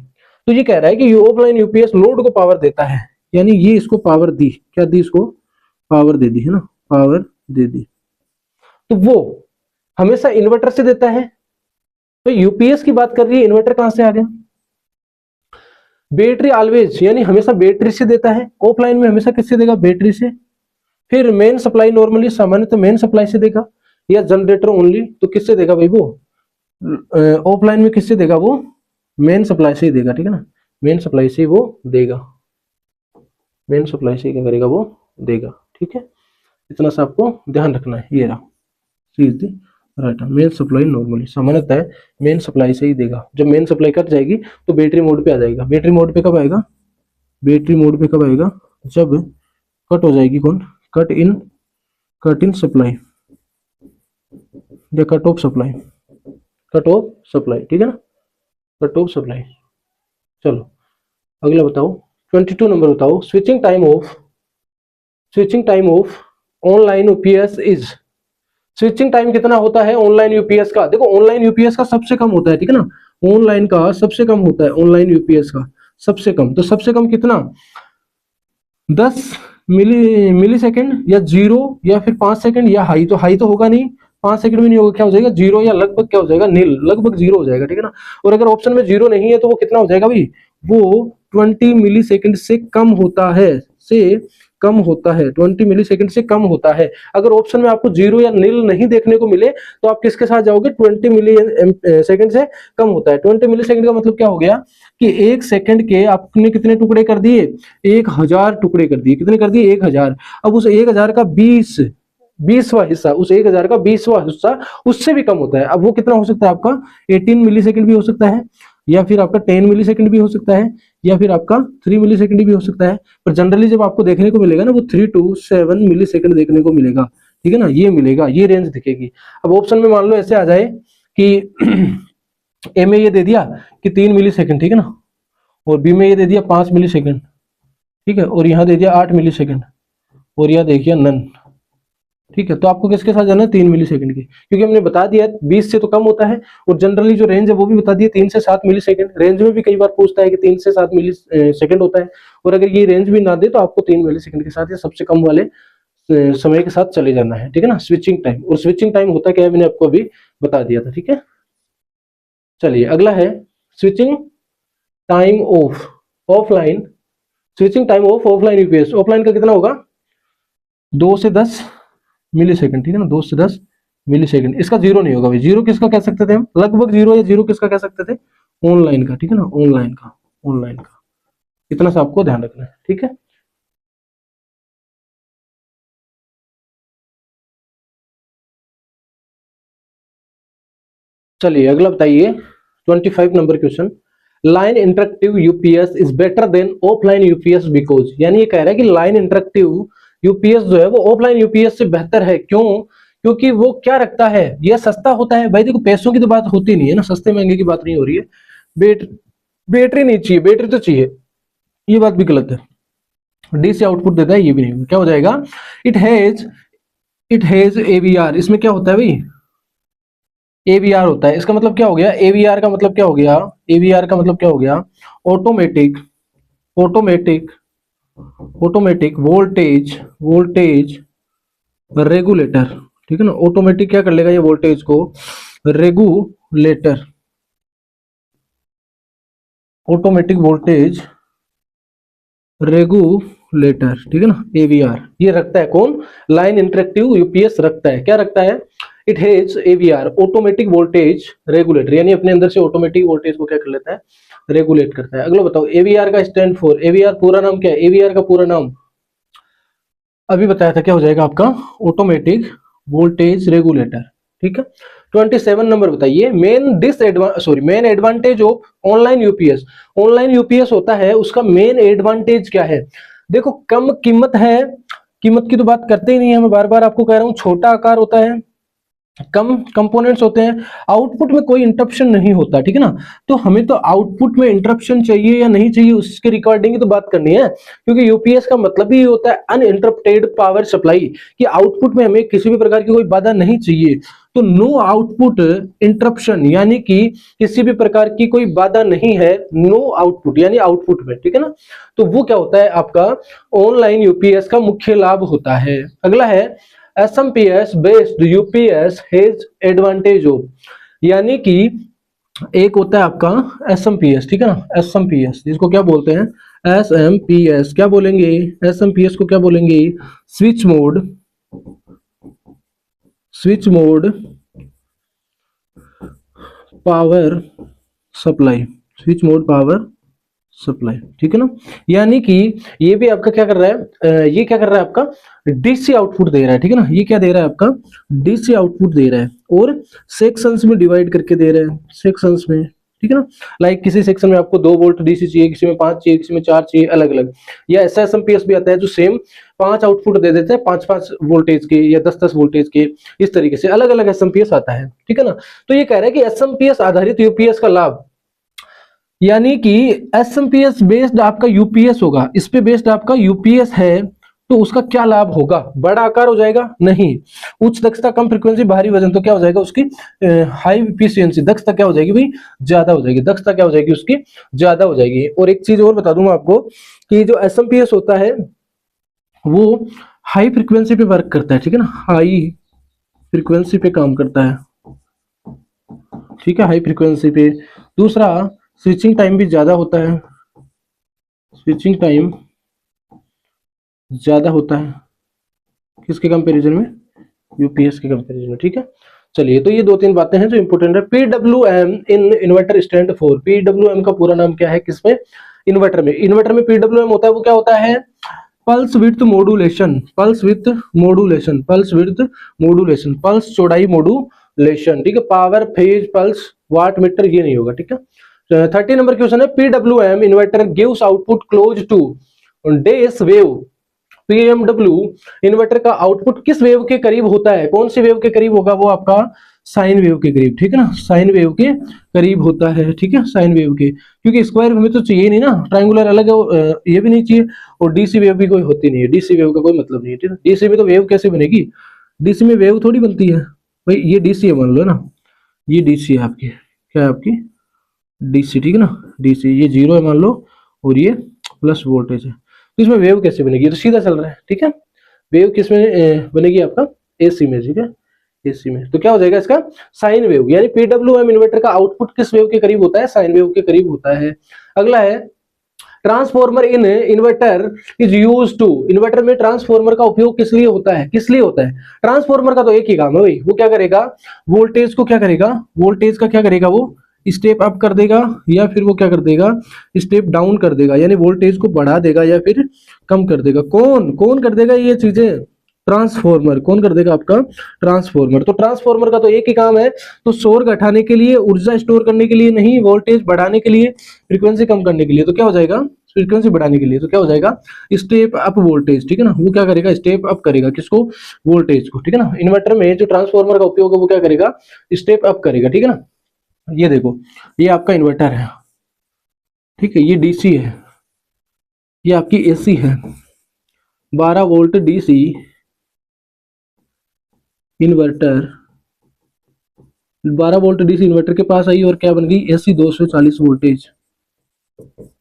तो ये कह रहा है कि ऑफलाइन यूपीएस लोड को पावर देता है, यानी ये इसको पावर दी, क्या दी? इसको पावर दे दी, है ना, पावर दे दी। तो वो हमेशा इन्वर्टर से देता है। तो यूपीएस की बात कर रही है, इन्वर्टर कहां से आ गया? बैटरी ऑलवेज, यानी हमेशा बैटरी से देता है। ऑफलाइन में हमेशा किससे देगा? बैटरी से। फिर मेन सप्लाई नॉर्मली सामान्य तो मेन सप्लाई से देगा, या जनरेटर ओनली तो किससे देगा भाई? वो ऑफलाइन में किससे देगा? वो मेन सप्लाई से ही देगा, ठीक है ना, मेन सप्लाई से वो देगा, मेन सप्लाई से क्या करेगा? वो देगा, ठीक है। इतना सा आपको ध्यान रखना है। ये रहा सीधी राइट, मेन सप्लाई नॉर्मली सामान्यतः है मेन सप्लाई से ही देगा। जब मेन सप्लाई कट जाएगी तो बैटरी मोड पे आ जाएगा। बैटरी मोड पे कब आएगा? बैटरी मोड पे कब आएगा? जब कट हो जाएगी, कौन? कट इन सप्लाई या cut off supply, cut off supply, ठीक है ना, कट ऑफ सप्लाई। चलो अगला बताओ, 22 नंबर बताओ। Switching time of online UPS is, switching time कितना होता है ऑनलाइन यूपीएस का? देखो ऑनलाइन यूपीएस का सबसे कम होता है, ठीक है ना, ऑनलाइन का सबसे कम होता है, ऑनलाइन यूपीएस का सबसे कम। तो सबसे कम कितना? 10 मिली सेकेंड, या 0, या फिर 5 सेकंड, या हाई। तो हाई तो होगा नहीं, 5 सेकंड भी नहीं होगा, क्या हो जाएगा? 0, या लगभग क्या हो जाएगा? नील, लगभग 0 हो जाएगा, ठीक है ना। और अगर ऑप्शन में 0 नहीं है तो वो कितना हो जाएगा भाई? वो 20 मिली सेकेंड से कम होता है, से कम होता है, 20 मिली सेकेंड से कम होता है। अगर ऑप्शन में आपको 0 या नील नहीं देखने को मिले तो आप किसके साथ जाओगे? 20 मिली सेकेंड से कम होता है। 20 मिली सेकेंड का मतलब क्या हो गया कि एक सेकंड के आपने कितने टुकड़े कर दिए? 1000 टुकड़े कर दिए। कितने कर दिए? 1000। अब उस 1000 का 20वां हिस्सा, उस 1000 का 20वां हिस्सा उससे भी कम होता है। अब वो कितना हो सकता है आपका? 18 मिली सेकेंड भी हो सकता है, या फिर आपका 10 मिली सेकेंड भी हो सकता है, या फिर आपका 3 मिली सेकेंड भी हो सकता है। पर जनरली जब आपको देखने को मिलेगा ना, वो 3 to 7 मिली सेकेंड देखने को मिलेगा, ठीक है ना, ये मिलेगा, ये रेंज दिखेगी। अब ऑप्शन में मान लो ऐसे आ जाए कि ए में ये दे दिया कि 3 मिली सेकेंड, ठीक है ना, और बी में ये दे दिया 5 मिली सेकेंड, ठीक है, और यहाँ दे दिया 8 मिली सेकेंड, और यहाँ देखिए नन, ठीक है, तो आपको किसके साथ जाना है, 3 मिली सेकंड की, क्योंकि हमने बता दिया 20 से तो कम होता है, और जनरली जो रेंज है वो भी बता दिया 3 से 7 मिली सेकंड। रेंज में भी कई बार पूछता है कि 3 से 7 मिली सेकंड होता है, और अगर ये रेंज भी ना दे तो आपको 3 मिली सेकंड के साथ या सबसे कम वाले समय के साथ चले जाना है, ठीक है ना। स्विचिंग टाइम, और स्विचिंग टाइम होता क्या है मैंने आपको अभी बता दिया था, ठीक है। चलिए अगला है switching time of offline, switching time of offline UPS. Offline का कितना होगा, 2 से 10 मिली सेकंड, ठीक है ना, 2 से 10 मिली सेकंड। इसका जीरो नहीं होगा भाई, जीरो किसका कह सकते थे हम, लगभग जीरो या जीरो किसका कह सकते थे, ऑनलाइन का, ठीक है ना, ऑनलाइन का, ऑनलाइन का। इतना सा आपको ध्यान रखना है, ठीक है। चलिए अगला बताइए 25 number question, line interactive UPS is better than offline UPS because, यानी ये कह रहा है कि लाइन इंटरेक्टिव यूपीएस जो है वो ऑफलाइन यूपीएस से बेहतर है, क्यों, क्योंकि वो क्या रखता है, ये सस्ता होता है। भाई देखो पैसों की तो बात होती नहीं है ना, सस्ते महंगे की बात नहीं हो रही है। बैटरी नहीं चाहिए, बैटरी तो चाहिए, ये बात भी गलत है। डीसी आउटपुट देता है, ये भी नहीं, क्या हो जाएगा, इट हैज एवीआर, इसमें क्या होता है भाई, एवीआर होता है। इसका मतलब क्या हो गया, एवीआर का मतलब क्या हो गया, एवीआर का मतलब क्या हो गया, automatic automatic automatic voltage voltage regulator, ठीक है ना। ऑटोमेटिक क्या कर लेगा ये वोल्टेज को रेगुलेटर, ऑटोमेटिक वोल्टेज रेगुलेटर, ठीक है ना, एवीआर ये रखता है कौन, लाइन इंटरेक्टिव यूपीएस रखता है, क्या रखता है, it has AVR automatic voltage regulator, यानी अपने अंदर से ऑटोमेटिक वोल्टेज को क्या कर लेता है, रेगुलेट करता है। अगला बताओ एवीआर का स्टैंड फॉर, एवीआर पूरा नाम क्या है, एवीआर का पूरा नाम अभी बताया था, क्या हो जाएगा आपका, ऑटोमेटिक वोल्टेज रेगुलेटर, ठीक है। 27 नंबर बताइए, main advantage of online UPS. Online UPS होता है उसका मेन एडवांटेज क्या है, देखो कम कीमत है, कीमत की तो बात करते ही नहीं है, मैं बार बार आपको कह रहा हूं, छोटा आकार होता है, कम कंपोनेंट्स होते हैं, आउटपुट में कोई इंटरप्शन नहीं होता, ठीक है ना। तो हमें तो आउटपुट में इंटरप्शन चाहिए या नहीं चाहिए उसके रिकॉर्डिंग की तो बात करनी है, क्योंकि यूपीएस का मतलब ही होता है अनइंटरप्टेड पावर सप्लाई, कि आउटपुट में हमें किसी भी प्रकार की कोई बाधा नहीं चाहिए। तो नो आउटपुट इंटरप्शन, यानी कि किसी भी प्रकार की कोई बाधा नहीं है, नो आउटपुट यानी आउटपुट में, ठीक है ना। तो वो क्या होता है आपका ऑनलाइन यूपीएस का मुख्य लाभ होता है। अगला है SMPS based UPS has advantage of, यानी कि एक होता है आपका SMPS, ठीक है ना, SMPS जिसको क्या बोलते हैं, SMPS क्या बोलेंगे, SMPS को क्या बोलेंगे, switch mode power supply, switch mode power supply, ठीक है ना। यानी कि ये भी आपका क्या कर रहा है, ये क्या कर रहा है आपका डीसी आउटपुट दे रहा है, ठीक है ना, ये क्या दे रहा है आपका डीसी आउटपुट दे रहा है, और सेक्शंस में डिवाइड करके दे रहा है, सेक्शंस में, ठीक है ना। लाइक किसी सेक्शन में आपको 2 वोल्ट डीसी चाहिए, किसी में 5 चाहिए, किसी में 4 चाहिए, अलग अलग। या ऐसा एसएमपीएस भी आता है जो सेम 5 आउटपुट दे देते हैं, 5-5 वोल्टेज के या 10-10 वोल्टेज के, इस तरीके से अलग अलग एसएमपीएस आता है, ठीक है ना। तो ये कह रहा है कि एसएमपीएस आधारित यूपीएस का लाभ, यानी कि एसएमपीएस बेस्ड आपका यूपीएस होगा, इस पे बेस्ड आपका यूपीएस है, तो उसका क्या लाभ होगा, बड़ा आकार हो जाएगा, नहीं, उच्च दक्षता कम फ्रीक्वेंसी भारी वजन, तो क्या हो जाएगा उसकी हाई एफिशिएंसी, दक्षता क्या हो जाएगी भाई, ज्यादा हो जाएगी, दक्षता क्या हो जाएगी उसकी ज्यादा हो जाएगी। और एक चीज और बता दूं मैं आपको कि जो एसएमपीएस होता है वो हाई फ्रीक्वेंसी पे वर्क करता है, ठीक है ना, हाई फ्रीक्वेंसी पे काम करता है, ठीक है, हाई फ्रीक्वेंसी पे। दूसरा स्विचिंग टाइम भी ज्यादा होता है, स्विचिंग टाइम ज्यादा होता है किसके कंपैरिजन में, यूपीएस के कंपैरिजन में, ठीक है। चलिए तो ये 2-3 बातें हैं जो इंपॉर्टेंट है। PWM in inverter stand for, PWM का पूरा नाम क्या है किसमें, इन्वर्टर में। इन्वर्टर में पीडब्ल्यूएम होता है वो क्या होता है, pulse width modulation, pulse width modulation, pulse width modulation, pulse चौड़ाई मॉड्यूलेशन, ठीक है। Power phase pulse watt meter ये नहीं होगा, ठीक है। 30 नंबर क्वेश्चन है, PWM inverter gives output close to this wave, PMW inverter का आउटपुट किस वेव के करीब होता है, कौन सी वेव के करीब होगा, वो आपका साइन वेव के करीब, ठीक है ना, साइन वेव के करीब होता है, ठीक है, साइन वेव के, क्योंकि स्क्वायर हमें तो चाहिए नहीं ना, ट्रायंगुलर अलग है, ये भी नहीं चाहिए, और डीसी वेव भी कोई होती नहीं है, डीसी वेव का कोई मतलब नहीं है, ठीक है। डीसी में तो वेव कैसे बनेगी, डीसी में वेव थोड़ी बनती है भाई, ये डीसी है मान लो ना, ये डीसी है आपकी, क्या है आपकी डीसी, ठीक है ना, डीसी ये 0 है मान लो और ये प्लस वोल्टेज है, तो इसमें वेव कैसे बनेगी, ये तो सीधा चल रहा है, ठीक है। वेव किस में बनेगी आपका, एसी में, ठीक है, एसी में। तो क्या हो जाएगा इसका साइन वेव, यानी पीडब्ल्यूएम इन्वर्टर का आउटपुट किस वेव के करीब होता है, साइन वेव के करीब होता है। अगला है transformer in inverter is use to, inverter में ट्रांसफॉर्मर का उपयोग किस लिए होता है, किस लिए होता है, ट्रांसफॉर्मर का तो एक ही काम है भाई, वो क्या करेगा, वोल्टेज को क्या करेगा, वोल्टेज का क्या करेगा, वो स्टेप अप कर देगा या फिर वो क्या कर देगा, स्टेप डाउन कर देगा, यानी वोल्टेज को बढ़ा देगा या फिर कम कर देगा। कौन कौन कर देगा ये चीजें, ट्रांसफॉर्मर। कौन कर देगा आपका, ट्रांसफॉर्मर। तो ट्रांसफॉर्मर का तो एक ही काम है, तो शोर घटाने के लिए, ऊर्जा स्टोर करने के लिए नहीं, वोल्टेज बढ़ाने के लिए, फ्रीक्वेंसी कम करने के लिए। तो क्या हो जाएगा, फ्रीक्वेंसी बढ़ाने के लिए, तो क्या हो जाएगा, स्टेप अप वोल्टेज, ठीक है ना, वो क्या करेगा, स्टेप अप करेगा किसको, वोल्टेज को, ठीक है ना। इन्वर्टर में जो ट्रांसफॉर्मर का उपयोग है वो क्या करेगा, स्टेप अप करेगा, ठीक है ना। ये देखो, ये आपका इन्वर्टर है, ठीक है, ये डीसी है, ये आपकी एसी है, 12 volt DC inverter, 12 volt DC inverter के पास आई और क्या बन गई, एसी 240 वोल्टेज,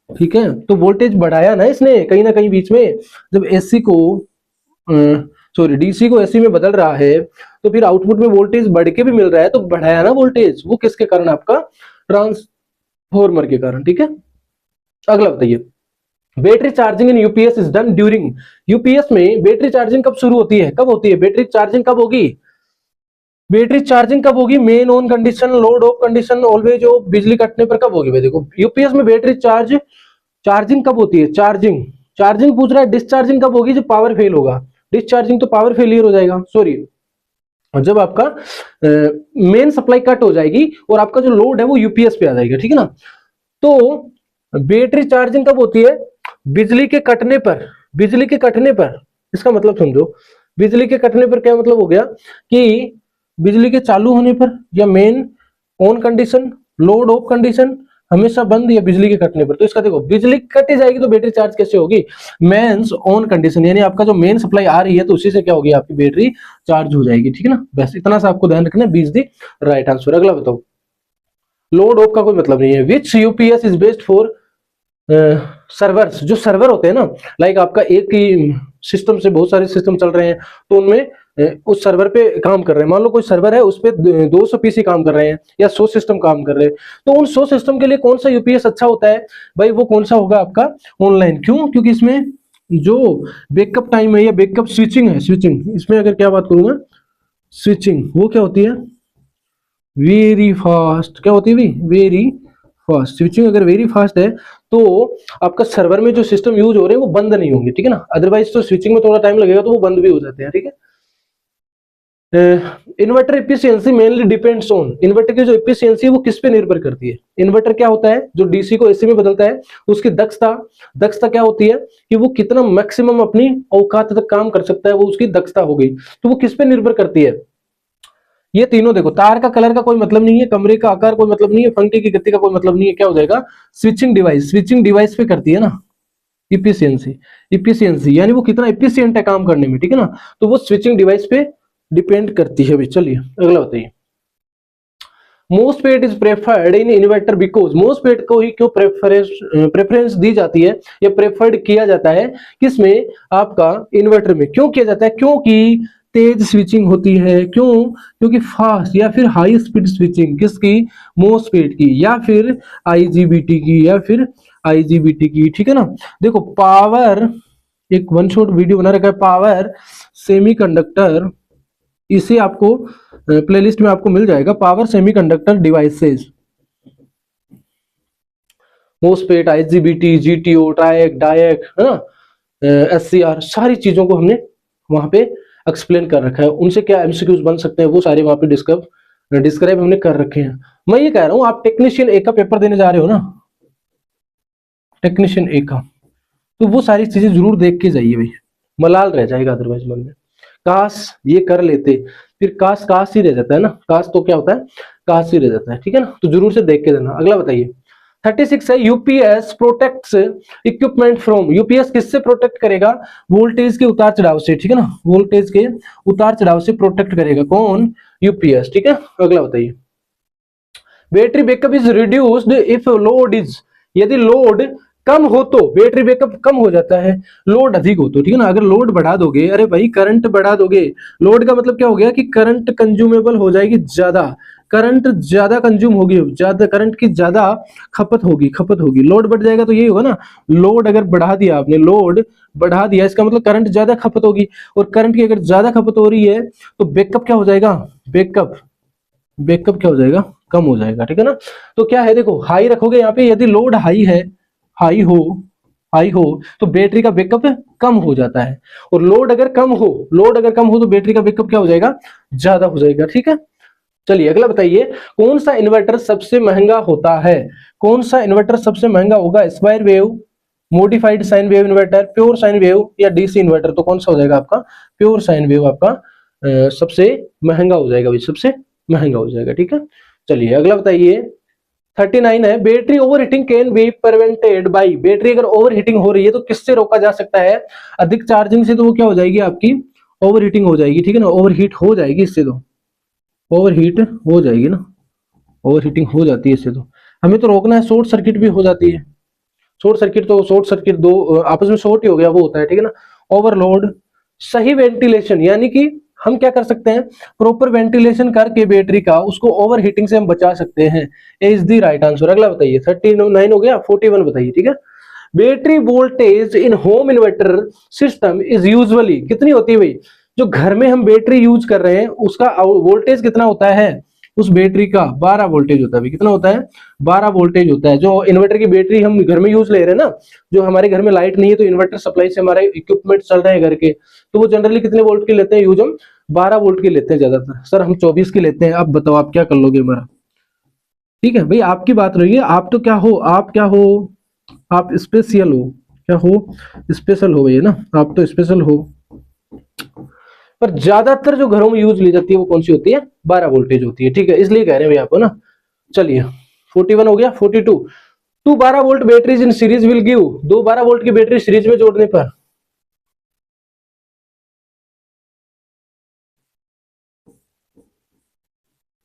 ठीक है। तो वोल्टेज बढ़ाया ना इसने कहीं ना कहीं बीच में, जब एसी को सॉरी डीसी को एसी में बदल रहा है तो फिर आउटपुट में वोल्टेज बढ़ के भी मिल रहा है, तो बढ़ाया ना वोल्टेज, वो किसके कारण, आपका ट्रांसफॉर्मर के कारण, ठीक है। अगला बताइए, battery charging in UPS is done during, UPS में बैटरी चार्जिंग कब शुरू होती है, कब होती है बैटरी चार्जिंग, कब होगी, बैटरी चार्जिंग कब होगी, main on condition, load of condition, always of, बिजली कटने पर कब होगी भाई। देखो यूपीएस में बैटरी चार्जिंग कब होती है, चार्जिंग चार्जिंग पूछ रहा है, डिस्चार्जिंग कब होगी, जब पावर फेल होगा, डिस्चार्जिंग तो पावर फेलियर हो जाएगा, सॉरी जब आपका मेन सप्लाई कट हो जाएगी और आपका जो लोड है वो यूपीएस पे आ जाएगा, ठीक है ना। तो बैटरी चार्जिंग कब होती है, बिजली के कटने पर, बिजली के कटने पर, इसका मतलब समझो, बिजली के कटने पर क्या मतलब हो गया कि बिजली के चालू होने पर, या main on condition, load of condition, हमेशा बंद, या बिजली के कटने पर। तो इसका देखो, बिजली कटी जाएगी तो बैटरी चार्ज कैसे होगी, मेंस ऑन कंडीशन, यानी आपका जो मेन सप्लाई आ रही है तो उसी से क्या होगी, आपकी बैटरी चार्ज हो जाएगी, ठीक है ना। बस इतना सा आपको ध्यान रखना, 20 दी राइट आंसर। अगला बताओ, लोड ऑफ का कोई मतलब नहीं है, which UPS is based for servers, जो सर्वर होते हैं ना, लाइक आपका एक ही सिस्टम से बहुत सारे सिस्टम चल रहे हैं, तो उनमें उस सर्वर पे काम कर रहे हैं, मान लो कोई सर्वर है उस पे 200 पीसी काम कर रहे हैं या 100 सिस्टम काम कर रहे हैं, तो उन 100 सिस्टम के लिए कौन सा यूपीएस अच्छा होता है भाई, वो कौन सा होगा आपका ऑनलाइन। क्यों, क्योंकि इसमें जो बैकअप टाइम है या बैकअप स्विचिंग है, स्विचिंग इसमें अगर क्या बात करूंगा, स्विचिंग वो क्या होती है, वेरी फास्ट, क्या होती है भाई, वेरी फास्ट। स्विचिंग अगर वेरी फास्ट है तो आपका सर्वर में जो सिस्टम यूज हो रहे हैं वो बंद नहीं होंगे, ठीक है ना। अदरवाइज तो स्विचिंग में थोड़ा टाइम लगेगा तो वो बंद भी हो जाते हैं, ठीक है। Inverter efficiency mainly depends on, inverter की जो एफिशिएंसी है वो किस पे निर्भर करती है। इन्वर्टर क्या होता है, जो डीसी को एसी में बदलता है, उसकी दक्षता, दक्षता क्या होती है कि वो कितना मैक्सिमम अपनी औकात तक काम कर सकता है, वो उसकी दक्षता हो गई, तो वो किस पे निर्भर करती है। ये तीनों देखो, तार का कलर का कोई मतलब नहीं है, कमरे का आकार कोई मतलब नहीं है, पंखे की गति का कोई मतलब नहीं है, क्या हो जाएगा, स्विचिंग डिवाइस, स्विचिंग डिवाइस पे करती है ना इफिशियंसी, इफिशियंसी यानी वो कितना इफिशियंट है काम करने में, ठीक है ना, तो वो स्विचिंग डिवाइस पे डिपेंड करती है। चलिए अगला बताइए, MOSFET is preferred in inverter because, MOSFET को ही क्यों प्रेफरेंस दी जाती है या प्रेफर्ड किया जाता है, किसमें, आपका इन्वर्टर में क्यों किया जाता है, क्योंकि तेज स्विचिंग होती है, क्यों, क्योंकि फास्ट या फिर हाई स्पीड स्विचिंग किसकी, मोस्टपेट की, या फिर आईजीबीटी की, या फिर आईजीबीटी की, ठीक है ना। देखो पावर, एक वन शॉट वीडियो बना रखा है, पावर सेमीकंडक्टर, इसे आपको प्लेलिस्ट में आपको मिल जाएगा, power semiconductor devices, MOSFET, IGBT, GTO, triac, diac, है ना, एससीआर, सारी चीजों को हमने वहां पे एक्सप्लेन कर रखा है, उनसे क्या एमसीक्यूज बन सकते हैं वो सारे वहां पे डिस्क्राइब हमने कर रखे हैं। मैं ये कह रहा हूं, आप टेक्नीशियन ए का पेपर देने जा रहे हो ना, टेक्नीशियन ए का, तो वो सारी चीजें जरूर देख के जाइए भाई, मलाल रह जाएगा अदरवाइज मन में, काश ये कर लेते, फिर काश काश ही रह जाता है ना, काश तो क्या होता है, काश ही रह जाता है, ठीक है ना, तो जरूर से देख के देना। अगला बताइए, 36 है UPS protects equipment from, UPS किससे प्रोटेक्ट करेगा? वोल्टेज के उतार चढ़ाव से, ठीक है ना, वोल्टेज के उतार चढ़ाव से प्रोटेक्ट करेगा कौन? यूपीएस, ठीक है। अगला बताइए, battery backup is reduced if load is, यदि लोड कम हो तो बैटरी बैकअप कम हो जाता है, लोड अधिक हो तो, ठीक है ना। अगर लोड बढ़ा दोगे, अरे भाई करंट बढ़ा दोगे, लोड का मतलब क्या हो गया कि करंट कंज्यूमेबल हो जाएगी ज्यादा, करंट ज्यादा कंज्यूम होगी, ज्यादा करंट की ज्यादा खपत होगी, लोड बढ़ जाएगा तो यही होगा ना। लोड अगर बढ़ा दिया आपने, लोड बढ़ा दिया, इसका मतलब करंट ज्यादा खपत होगी, और करंट की अगर ज्यादा खपत हो रही है तो बैकअप क्या हो जाएगा? बैकअप क्या हो जाएगा? कम हो जाएगा, ठीक है ना। तो क्या है, देखो हाई रखोगे यहाँ पे, यदि लोड हाई है, हाई हो तो बैटरी का बैकअप कम हो जाता है, और लोड अगर कम हो तो बैटरी का बैकअप क्या हो जाएगा? ज्यादा हो जाएगा, ठीक है। चलिए अगला बताइए, कौन सा इन्वर्टर सबसे महंगा होता है? कौन सा इन्वर्टर सबसे महंगा होगा? Square wave, modified sine wave inverter, pure sine wave या डीसी इन्वर्टर? तो कौन सा हो जाएगा आपका? प्योर साइन वेव आपका सबसे महंगा हो जाएगा भाई, सबसे महंगा हो जाएगा, ठीक है। चलिए अगला बताइए, 39 है, battery over heating can be prevented by, battery अगर ओवर हीटिंग हो रही है तो किससे रोका जा सकता है? अधिक चार्जिंग से, तो वो क्या हो जाएगी आपकी? ओवर हीटिंग हो जाएगी, ठीक है ना, ओवर हीट हो जाएगी इससे, तो ओवर हीट हो जाएगी ना, ओवर हीटिंग हो जाती है इससे। तो हमें तो रोकना है, शॉर्ट सर्किट भी हो जाती है, शॉर्ट सर्किट दो आपस में शॉर्ट ही हो गया, वो होता है, ठीक है ना। ओवरलोड, सही वेंटिलेशन, यानी कि हम क्या कर सकते हैं, प्रॉपर वेंटिलेशन करके बैटरी का उसको ओवर हीटिंग से हम बचा सकते हैं, इज द राइट आंसर। अगला बताइए, 39 हो गया, 41 बताइए, ठीक है। Battery voltage in home inverter system is usually कितनी होती है भाई? जो घर में हम बैटरी यूज कर रहे हैं उसका वोल्टेज कितना होता है? उस बैटरी का 12 वोल्टेज होता है, कितना होता है? 12 वोल्टेज होता है। जो इन्वर्टर की बैटरी हम घर में यूज ले रहे हैं ना, जो हमारे घर में लाइट नहीं है तो इन्वर्टर सप्लाई से हमारे इक्विपमेंट चल रहे हैं घर के, तो वो जनरली कितने वोल्ट की लेते हैं यूज? हम 12 वोल्ट की लेते हैं ज्यादातर। सर हम 24 की लेते हैं, अब बताओ आप क्या कर लोगे हमारा? ठीक है भाई, आपकी बात रही है, आप तो क्या हो, आप क्या हो? आप स्पेशल हो, क्या हो? स्पेशल हो भैया ना, आप तो स्पेशल हो। पर ज्यादातर जो घरों में यूज ली जाती है वो कौन सी होती है? 12 वोल्टेज होती है, ठीक है, इसलिए कह रहे हैं भैया आपको ना। चलिए 41 हो गया, 42, two 12 volt batteries in series will give, दो 12 वोल्ट की बैटरी सीरीज में जोड़ने पर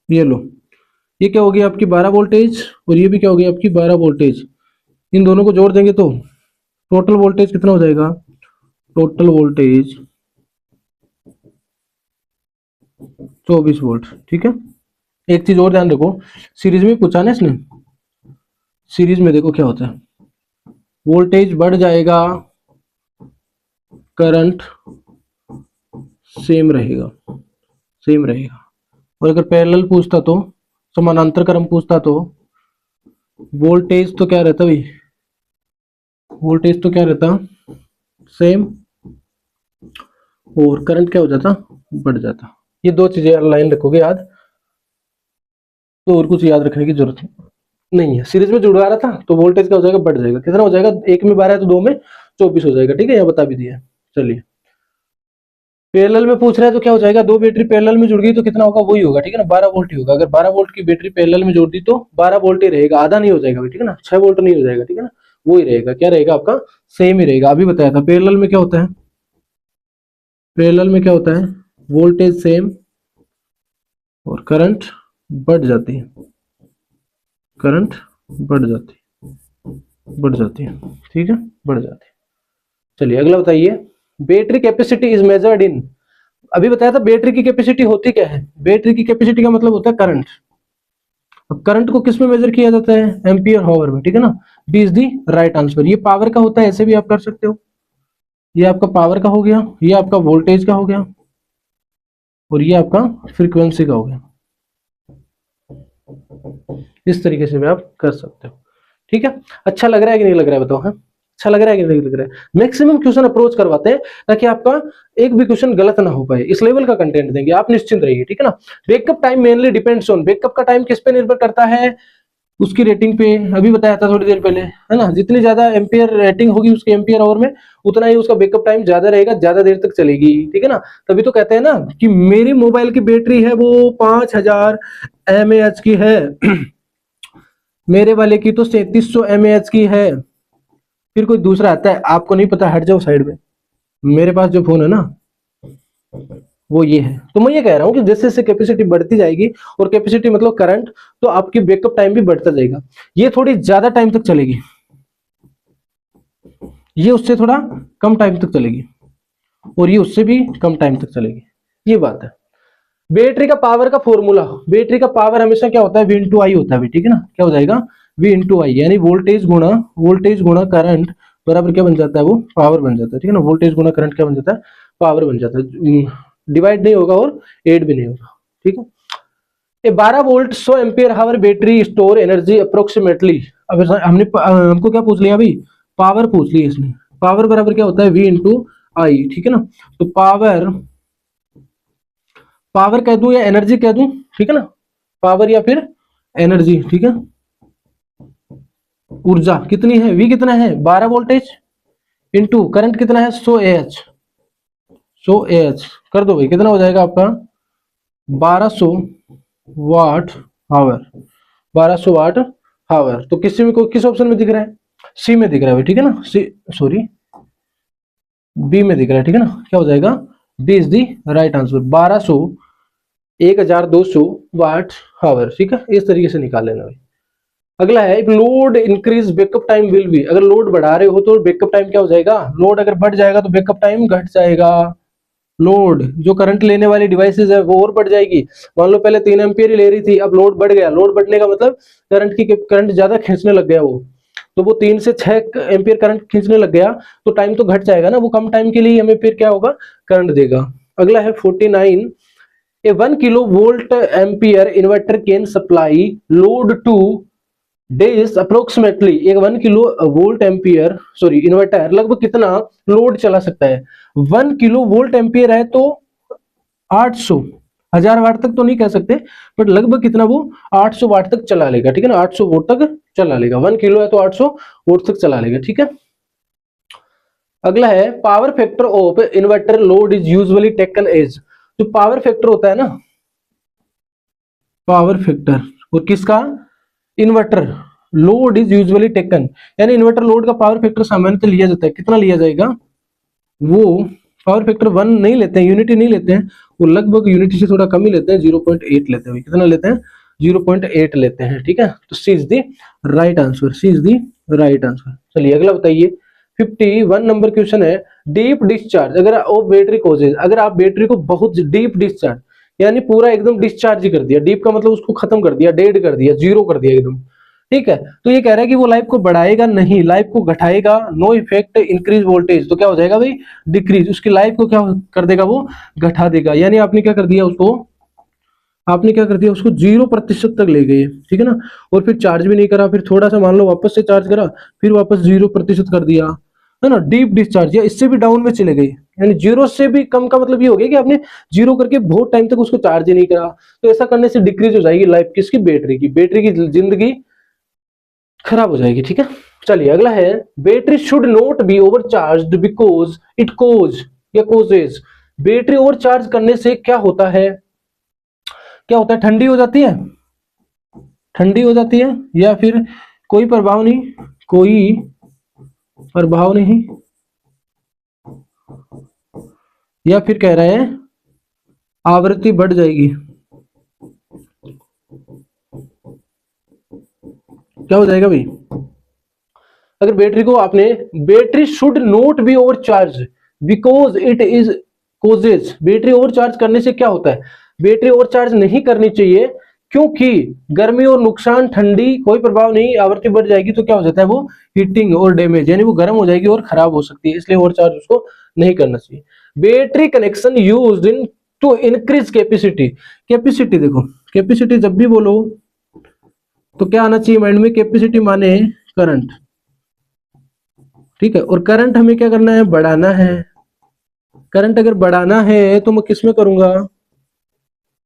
ये लो, ये क्या होगी आपकी 12 वोल्टेज, और ये भी क्या होगी आपकी 12 वोल्टेज, इन दोनों को जोड़ देंगे तो टोटल वोल्टेज कितना हो जाएगा? टोटल वोल्टेज 24 वोल्ट, ठीक है। एक चीज और ध्यान रखो, सीरीज में पूछा ना इसने, सीरीज में देखो क्या होता है, वोल्टेज बढ़ जाएगा, करंट सेम रहेगा, सेम रहेगा। और अगर पैरेलल पूछता तो, समानांतर क्रम पूछता तो वोल्टेज तो क्या रहता भाई, वोल्टेज तो क्या रहता? सेम, और करंट क्या हो जाता? बढ़ जाता। ये दो चीजें लाइन रखोगे याद, तो और कुछ याद रखने की जरूरत नहीं है। सीरीज में जुड़वा रहा था तो वोल्टेज क्या हो जाएगा? बढ़ जाएगा। कितना हो जाएगा? एक में 12 है तो दो में 24 हो जाएगा, ठीक है, यहाँ बता भी दिया। चलिए पैरेलल में पूछ रहा है तो क्या हो जाएगा? दो बैटरी पैरेलल में जुड़ गई तो कितना होगा? वही होगा, ठीक है ना, 12 वोल्ट ही होगा। अगर 12 वोल्ट की बैटरी पैरेलल में जोड़ दी तो 12 वोल्ट ही रहेगा, आधा नहीं हो जाएगा, ठीक है ना, 6 वोल्ट नहीं हो जाएगा, ठीक है ना, वो ही रहेगा। क्या रहेगा आपका? सेम ही रहेगा। अभी बताया था पैरेलल में क्या होता है, पैरेलल में क्या होता है? वोल्टेज सेम और करंट बढ़ जाती है, करंट बढ़ जाती बढ़ जाती है, ठीक है, बढ़ जाती है। चलिए अगला बताइए, बैटरी कैपेसिटी इज मेजर्ड इन, अभी बताया था बैटरी की कैपेसिटी होती क्या है? बैटरी की कैपेसिटी का मतलब होता है करंट। अब करंट को किस में मेजर किया जाता है? एम्पियर हावर में, ठीक है ना, B is the right answer. ये पावर का होता है, ऐसे भी आप कर सकते हो, ये आपका पावर का हो गया, ये आपका वोल्टेज का हो गया, और ये आपका फ्रीक्वेंसी का हो गया। इस तरीके से भी आप कर सकते हो, ठीक है। अच्छा लग रहा है कि नहीं लग रहा है बताओ? हाँ अच्छा लग रहा है कि नहीं लग रहा है? मैक्सिमम क्वेश्चन अप्रोच करवाते हैं ताकि आपका एक भी क्वेश्चन गलत ना हो पाए, इस लेवल का कंटेंट देंगे, आप निश्चिंत रहिए, ठीक है ना। Backup time mainly depends on, backup का टाइम किस पे निर्भर करता है? उसकी रेटिंग पे, अभी बताया था थोड़ी देर पहले, है ना, जितनी ज्यादा एम्पियर रेटिंग होगी उसके एम्पियर आवर में, उतना ही उसका बैकअप टाइम ज्यादा रहेगा, ज्यादा देर तक चलेगी, ठीक है ना। तभी तो कहते हैं ना कि मेरी मोबाइल की बैटरी है वो 5000 mAh की है मेरे वाले की तो 3300 mAh की है। फिर कोई दूसरा आता है, आपको नहीं पता, हट जाओ साइड में। मेरे पास जो फोन है ना वो ये है। तो मैं ये कह रहा हूँ कि जैसे जैसे कैपेसिटी बढ़ती जाएगी, और कैपेसिटी मतलब करंट, तो आपकी बैकअप टाइम भी बढ़ता जाएगा। ये थोड़ी ज्यादा टाइम तक चलेगी, ये उससे थोड़ा कम टाइम तक चलेगी, और ये उससे भी कम टाइम तक चलेगी। ये बात है। बैटरी का पावर का फॉर्मूला, बैटरी का पावर हमेशा क्या होता है, V इंटू आई होता है, ठीक है ना। क्या हो जाएगा, V इंटू आई, यानी वोल्टेज गुणा करंट बराबर क्या बन जाता है, वो पावर बन जाता है, ठीक है ना। वोल्टेज गुणा करंट क्या बन जाता है, पावर बन जाता है। डिवाइड नहीं होगा और एड भी नहीं होगा, ठीक है। ये 12 वोल्ट 100 एम्पियर हावर बैटरी स्टोर एनर्जी अप्रोक्सीमेटली। अब हमको क्या पूछ लिया अभी, पावर पूछ ली इसने। पावर बराबर क्या होता है, V इंटू आई, ठीक है ना। तो पावर कह दूं या एनर्जी कह दूं, ठीक है ना, पावर या फिर एनर्जी, ठीक है। ऊर्जा कितनी है, V कितना है 12 वोल्टेज इंटू करंट कितना है 100 Ah कर दो भाई, कितना हो जाएगा आपका 1200 वाट आवर, 1200 वाट आवर। तो किसी में किस ऑप्शन में दिख रहा है, सी में दिख रहा है भाई, ठीक है ना। सी, सॉरी, बी में दिख रहा है, ठीक है ना। क्या हो जाएगा, B is the right answer. 1200 1200 watt hour, ठीक है। इस तरीके से निकाल लेना भाई। अगला है, एक load increase backup time will be. अगर लोड बढ़ा रहे हो तो बैकअप टाइम क्या हो जाएगा, लोड अगर बढ़ जाएगा तो बैकअप टाइम घट जाएगा। लोड जो करंट लेने वाली डिवाइसेस है वो और बढ़ जाएगी। मान लो पहले 3 एम्पियर ही ले रही थी, अब लोड बढ़ गया। लोड बढ़ने का मतलब करंट ज्यादा खींचने लग गया वो, तो वो 3 से 6 एम्पियर करंट खींचने लग गया, तो टाइम तो घट जाएगा ना, वो कम टाइम के लिए हमें फिर क्या होगा, करंट देगा। अगला है 49, ए 1 kilo volt ampere inverter can supply load two days approximately. एक 1 kilo volt ampere sorry inverter लगभग कितना लोड चला सकता है। 1 किलो वोल्ट एम्पियर है तो 800, 1000 वाट तक तो नहीं कह सकते, बट लगभग कितना वो 800 वाट तक चला लेगा, ठीक है ना। 800 वोल्ट तक चला लेगा, 1 किलो है तो 800 वोल्ट तक चला लेगा, ठीक है। अगला है, power factor of inverter load is usually taken as. जो पावर फैक्टर होता है ना, पावर फैक्टर और किसका, inverter load is usually taken, यानी इन्वर्टर लोड का पावर फैक्टर सामान्यतः लिया जाता है। कितना लिया जाएगा, वो पावर फैक्टर 1 नहीं लेते हैं, यूनिटी नहीं लेते हैं, वो लगभग यूनिटी से थोड़ा कम ही लेते हैं, 0.8 लेते हैं। कितना लेते हैं, 0.8 लेते हैं, ठीक है। तो C is the right answer, C is the right answer. चलिए अगला बताइए, 51 नंबर क्वेश्चन है, डीप डिस्चार्ज अगर ऑफ बैटरी कॉजेज। अगर आप बैटरी को बहुत डीप डिस्चार्ज, यानी पूरा एकदम डिस्चार्ज ही कर दिया, डीप का मतलब उसको खत्म कर दिया, डेड कर दिया, जीरो कर दिया एकदम, ठीक है। तो ये कह रहा है कि वो लाइफ को बढ़ाएगा नहीं, लाइफ को घटाएगा। नो इफेक्ट इंक्रीज वोल्टेज, तो क्या हो जाएगा भाई, डिक्रीज। उसकी लाइफ को क्या कर देगा, वो घटा देगा। यानी आपने क्या कर दिया उसको, आपने क्या कर दिया उसको 0% तक ले गए, ठीक है ना। और फिर चार्ज भी नहीं करा, फिर थोड़ा सा मान लो वापस से चार्ज करा, फिर वापस 0% कर दिया, है ना। डीप डिस्चार्ज, या इससे भी डाउन में चले गए, यानी 0 से भी कम का मतलब ये हो गया कि आपने 0 करके बहुत टाइम तक उसको चार्ज ही नहीं करा। तो ऐसा करने से डिक्रीज हो जाएगी लाइफ किसकी, बैटरी की। बैटरी की जिंदगी खराब हो जाएगी, ठीक है। चलिए अगला है, battery should not be overcharged because it cause या कोजेज। बैटरी ओवरचार्ज करने से क्या होता है, क्या होता है, ठंडी हो जाती है, ठंडी हो जाती है, या फिर कोई प्रभाव नहीं, कोई प्रभाव नहीं, या फिर कह रहे हैं आवृत्ति बढ़ जाएगी। क्या हो जाएगा भाई, अगर बैटरी को आपने, battery should not B overcharge because it is causes. Battery overcharge करने से क्या होता है, बैटरी ओवरचार्ज नहीं करनी चाहिए, क्योंकि गर्मी और नुकसान, ठंडी कोई प्रभाव नहीं, आवृत्ति बढ़ जाएगी तो क्या हो जाता है, वो हीटिंग और डैमेज, यानी वो गर्म हो जाएगी और खराब हो सकती है, इसलिए ओवरचार्ज उसको नहीं करना चाहिए। Battery connection used in to increase capacity. Capacity देखो, कैपेसिटी जब भी बोलो तो क्या आना चाहिए माइंड में, कैपेसिटी माने करंट, ठीक है। और करंट हमें क्या करना है, बढ़ाना है। करंट अगर बढ़ाना है तो मैं किस में करूंगा,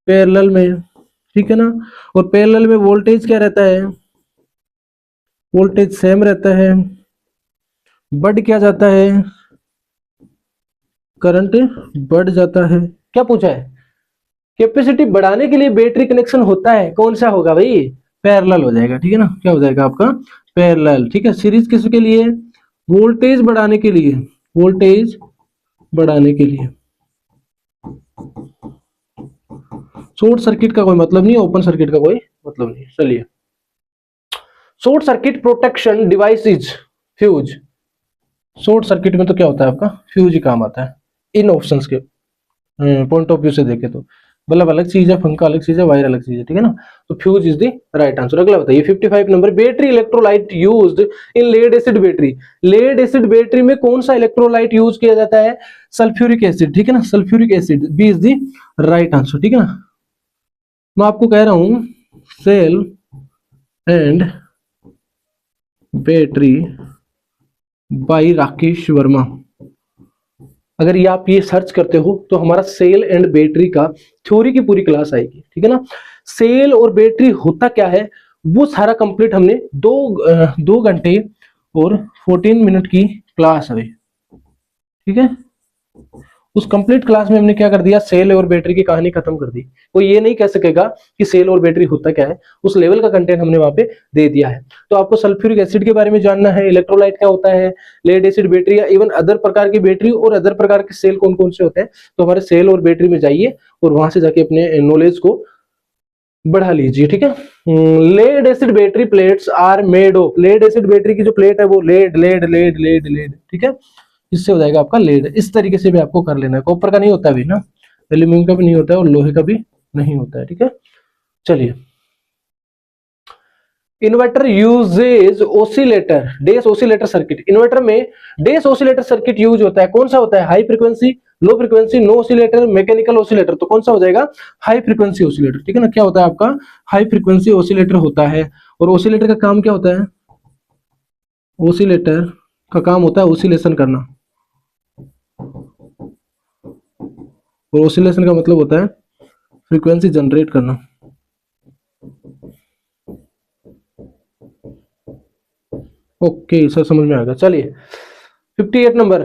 पैरेलल में, ठीक है ना। और पैरेलल में वोल्टेज क्या रहता है, वोल्टेज सेम रहता है, बढ़ क्या जाता है, करंट बढ़ जाता है। क्या पूछा है, कैपेसिटी बढ़ाने के लिए बैटरी कनेक्शन होता है, कौन सा होगा भाई, पैरेलल हो जाएगा, ठीक है ना, क्या हो जाएगा आपका पैरेलल, ठीक है। सीरीज किसके लिए, वोल्टेज बढ़ाने के लिए, वोल्टेज बढ़ाने के लिए। शॉर्ट सर्किट का कोई मतलब नहीं, ओपन सर्किट का कोई मतलब नहीं। चलिए, short circuit protection device is fuse. Short circuit में तो क्या होता है आपका फ्यूज ही काम आता है इन ऑप्शंस के पॉइंट ऑफ व्यू से देखे तो। बल्ब अलग चीज है, पंखा अलग चीज है, वायर अलग चीज है, ठीक है ना। तो fuse is the right answer. अगला बताइए 55 number, battery electrolyte used in lead acid battery. Lead acid battery में कौन सा इलेक्ट्रोलाइट यूज किया जाता है, सल्फ्यूरिक एसिड, ठीक है ना, sulphuric acid, B is the right answer, ठीक है ना। मैं आपको कह रहा हूं cell and battery by Rakesh Verma. अगर ये आप ये सर्च करते हो तो हमारा सेल एंड बैटरी का थ्योरी की पूरी क्लास आएगी, ठीक है ना। सेल और बैटरी होता क्या है वो सारा कंप्लीट हमने 2 घंटे और 14 मिनट की क्लास है, ठीक है। उस कंप्लीट क्लास में हमने क्या कर दिया, सेल और बैटरी की कहानी खत्म कर दी। कोई ये नहीं कह सकेगा कि सेल और बैटरी होता क्या है, उस लेवल का कंटेंट हमने वहां पे दे दिया है। तो आपको सल्फ्यूरिक एसिड के बारे में जानना है, इलेक्ट्रोलाइट क्या होता है, लेड एसिड बैटरी या इवन अदर प्रकार की बैटरी और अदर प्रकार के सेल कौन कौन से होते हैं, तो हमारे सेल और बैटरी में जाइए और वहां से जाके अपने नॉलेज को बढ़ा लीजिए, ठीक है। Lead acid battery plates are made of, lead acid battery की जो प्लेट है वो lead lead lead lead lead, ठीक है, इससे हो जाएगा आपका लेड। इस तरीके से भी आपको कर लेना है। कॉपर का नहीं होता अभी ना, एल्यूमिनियम का भी नहीं होता है और लोहे का भी नहीं होता है, ठीक है। चलिए, इन्वर्टर यूजेज ओसिलेटर डेस ओसिलेटर सर्किट। इन्वर्टर में डेस ओसिलेटर सर्किट यूज होता है, कौन सा होता है, high frequency, low frequency, no oscillator, mechanical oscillator. तो कौन सा हो जाएगा, हाई फ्रीक्वेंसी ओसिलेटर, ठीक है ना। क्या होता है आपका हाई फ्रीक्वेंसी ओसिलेटर होता है। और ओसिलेटर का काम क्या होता है, ओसिलेटर का काम होता है ओसिलेशन करना, और ओसिलेशन का मतलब होता है फ्रीक्वेंसी जनरेट करना। ओके सर, समझ में आ गया। चलिए 58 number,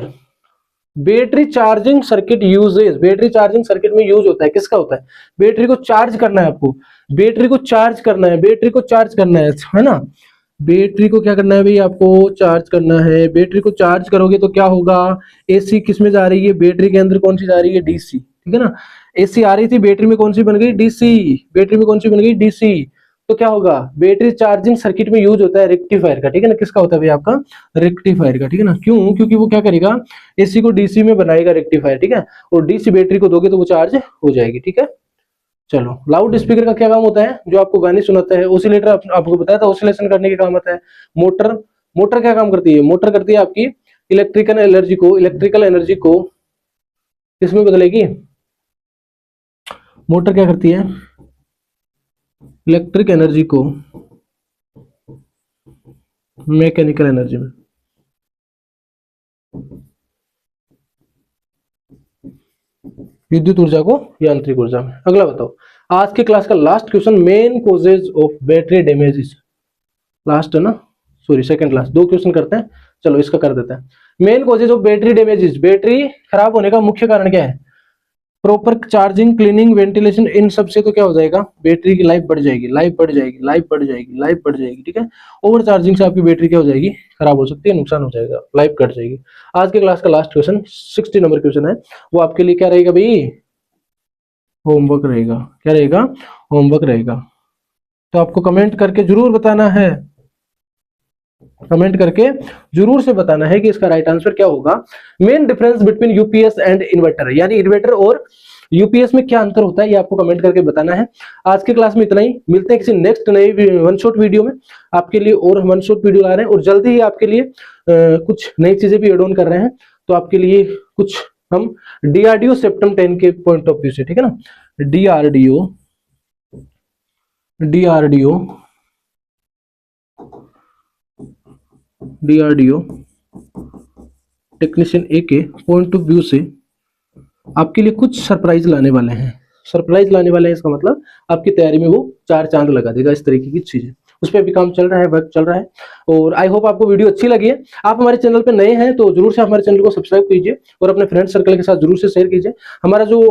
battery charging circuit uses. Battery charging circuit में यूज होता है, किसका होता है, बैटरी को चार्ज करना है आपको, बैटरी को चार्ज करना है, बैटरी को चार्ज करना है ना। बैटरी को क्या करना है भाई, आपको चार्ज करना है। बैटरी को चार्ज करोगे तो क्या होगा, एसी किस में जा रही है, बैटरी के अंदर कौन सी जा रही है, डीसी, ठीक है ना। एसी आ रही थी, बैटरी में कौन सी बन गई, डीसी, बैटरी में कौन सी बन गई, डीसी। तो क्या होगा, बैटरी चार्जिंग सर्किट में यूज होता है रेक्टिफायर का, ठीक है ना। किसका होता है भाई, आपका रेक्टिफायर का, ठीक है ना। क्यों, क्योंकि वो क्या करेगा, एसी को डीसी में बनाएगा रेक्टिफायर, ठीक है, और डीसी बैटरी को दोगे तो वो चार्ज हो जाएगी, ठीक है। चलो, लाउड स्पीकर का क्या काम होता है, जो आपको गाने सुनाता है। ओसिलेटर आपको बताया था ओसिलेशन करने के काम आता है। मोटर, मोटर क्या काम करती है, मोटर करती है आपकी इलेक्ट्रिकल एनर्जी को किसमें बदलेगी, मोटर क्या करती है, इलेक्ट्रिक एनर्जी को मैकेनिकल एनर्जी में। विद्युत ऊर्जा को यांत्रिक ऊर्जा में। अगला बताओ, आज की क्लास का last question, main causes of battery damages. Last है ना, सॉरी सेकंड लास्ट, 2 क्वेश्चन करते हैं। चलो इसका कर देते हैं। Main causes of battery damages, battery खराब होने का मुख्य कारण क्या है, प्रॉपर चार्जिंग, क्लीनिंग, वेंटिलेशन, इन सब से तो क्या हो जाएगा, बैटरी की लाइफ बढ़ जाएगी, लाइफ बढ़ जाएगी, लाइफ बढ़ जाएगी, लाइफ बढ़ जाएगी, ठीक है। ओवर चार्जिंग से आपकी बैटरी क्या हो जाएगी, खराब हो सकती है, नुकसान हो जाएगा, लाइफ घट जाएगी। आज के क्लास का लास्ट क्वेश्चन 60 नंबर क्वेश्चन है, वो आपके लिए क्या रहेगा भाई, होमवर्क रहेगा। क्या रहेगा, होमवर्क रहेगा। तो आपको कमेंट करके जरूर बताना है, कमेंट करके जरूर से बताना है कि इसका राइट आंसर क्या होगा। Main difference between UPS and inverter, यानी इन्वर्टर और यूपीएस में क्या अंतर होता है, ये आपको कमेंट करके बताना है। आज की क्लास में इतना ही, मिलते हैं किसी नेक्स्ट नई वन शॉट वीडियो में। आपके लिए और वन शॉट वीडियो ला रहे हैं और जल्दी ही आपके लिए कुछ नई चीजें भी एड ऑन कर रहे हैं। तो आपके लिए कुछ हम डीआरडीओ सेप्टम 10 के पॉइंट ऑफ व्यू से, ठीक है ना, डीआरडीओ टेक्नीशियन ए के पॉइंट ऑफ व्यू से आपके लिए कुछ सरप्राइज लाने वाले हैं। सरप्राइज लाने वाले हैं, इसका मतलब आपकी तैयारी में वो 4 चांद लगा देगा, इस तरीके की चीजें। उस पर भी काम चल रहा है, वर्क चल रहा है। और आई होप आपको वीडियो अच्छी लगी है। आप हमारे चैनल पे नए हैं तो जरूर से हमारे चैनल को सब्सक्राइब कीजिए और अपने फ्रेंड सर्कल के साथ जरूर से शेयर कीजिए। हमारा जो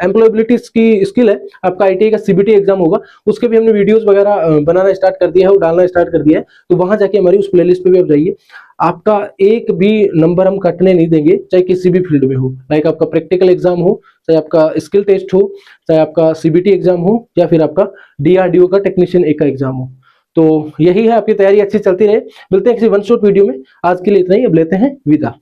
एम्प्लॉयबिलिटी की स्किल है, आपका ITI का CBT एग्जाम होगा, उसके भी हमने वीडियोस वगैरह बनाना स्टार्ट कर दिया है और डालना स्टार्ट कर दिया है। तो वहां जाके हमारी उस प्लेलिस्ट पे भी आप जाइए। आपका एक भी नंबर हम कटने नहीं देंगे, चाहे किसी भी फील्ड में हो, लाइक आपका प्रैक्टिकल एग्जाम हो, चाहे आपका स्किल टेस्ट हो, चाहे आपका CBT एग्जाम हो, या फिर आपका DRDO का टेक्नीशियन 1 का एग्जाम हो। तो यही है, आपकी तैयारी अच्छी चलती रहे। मिलते हैं किसी वन शॉट वीडियो में। आज के लिए इतना ही, अब लेते हैं विदा।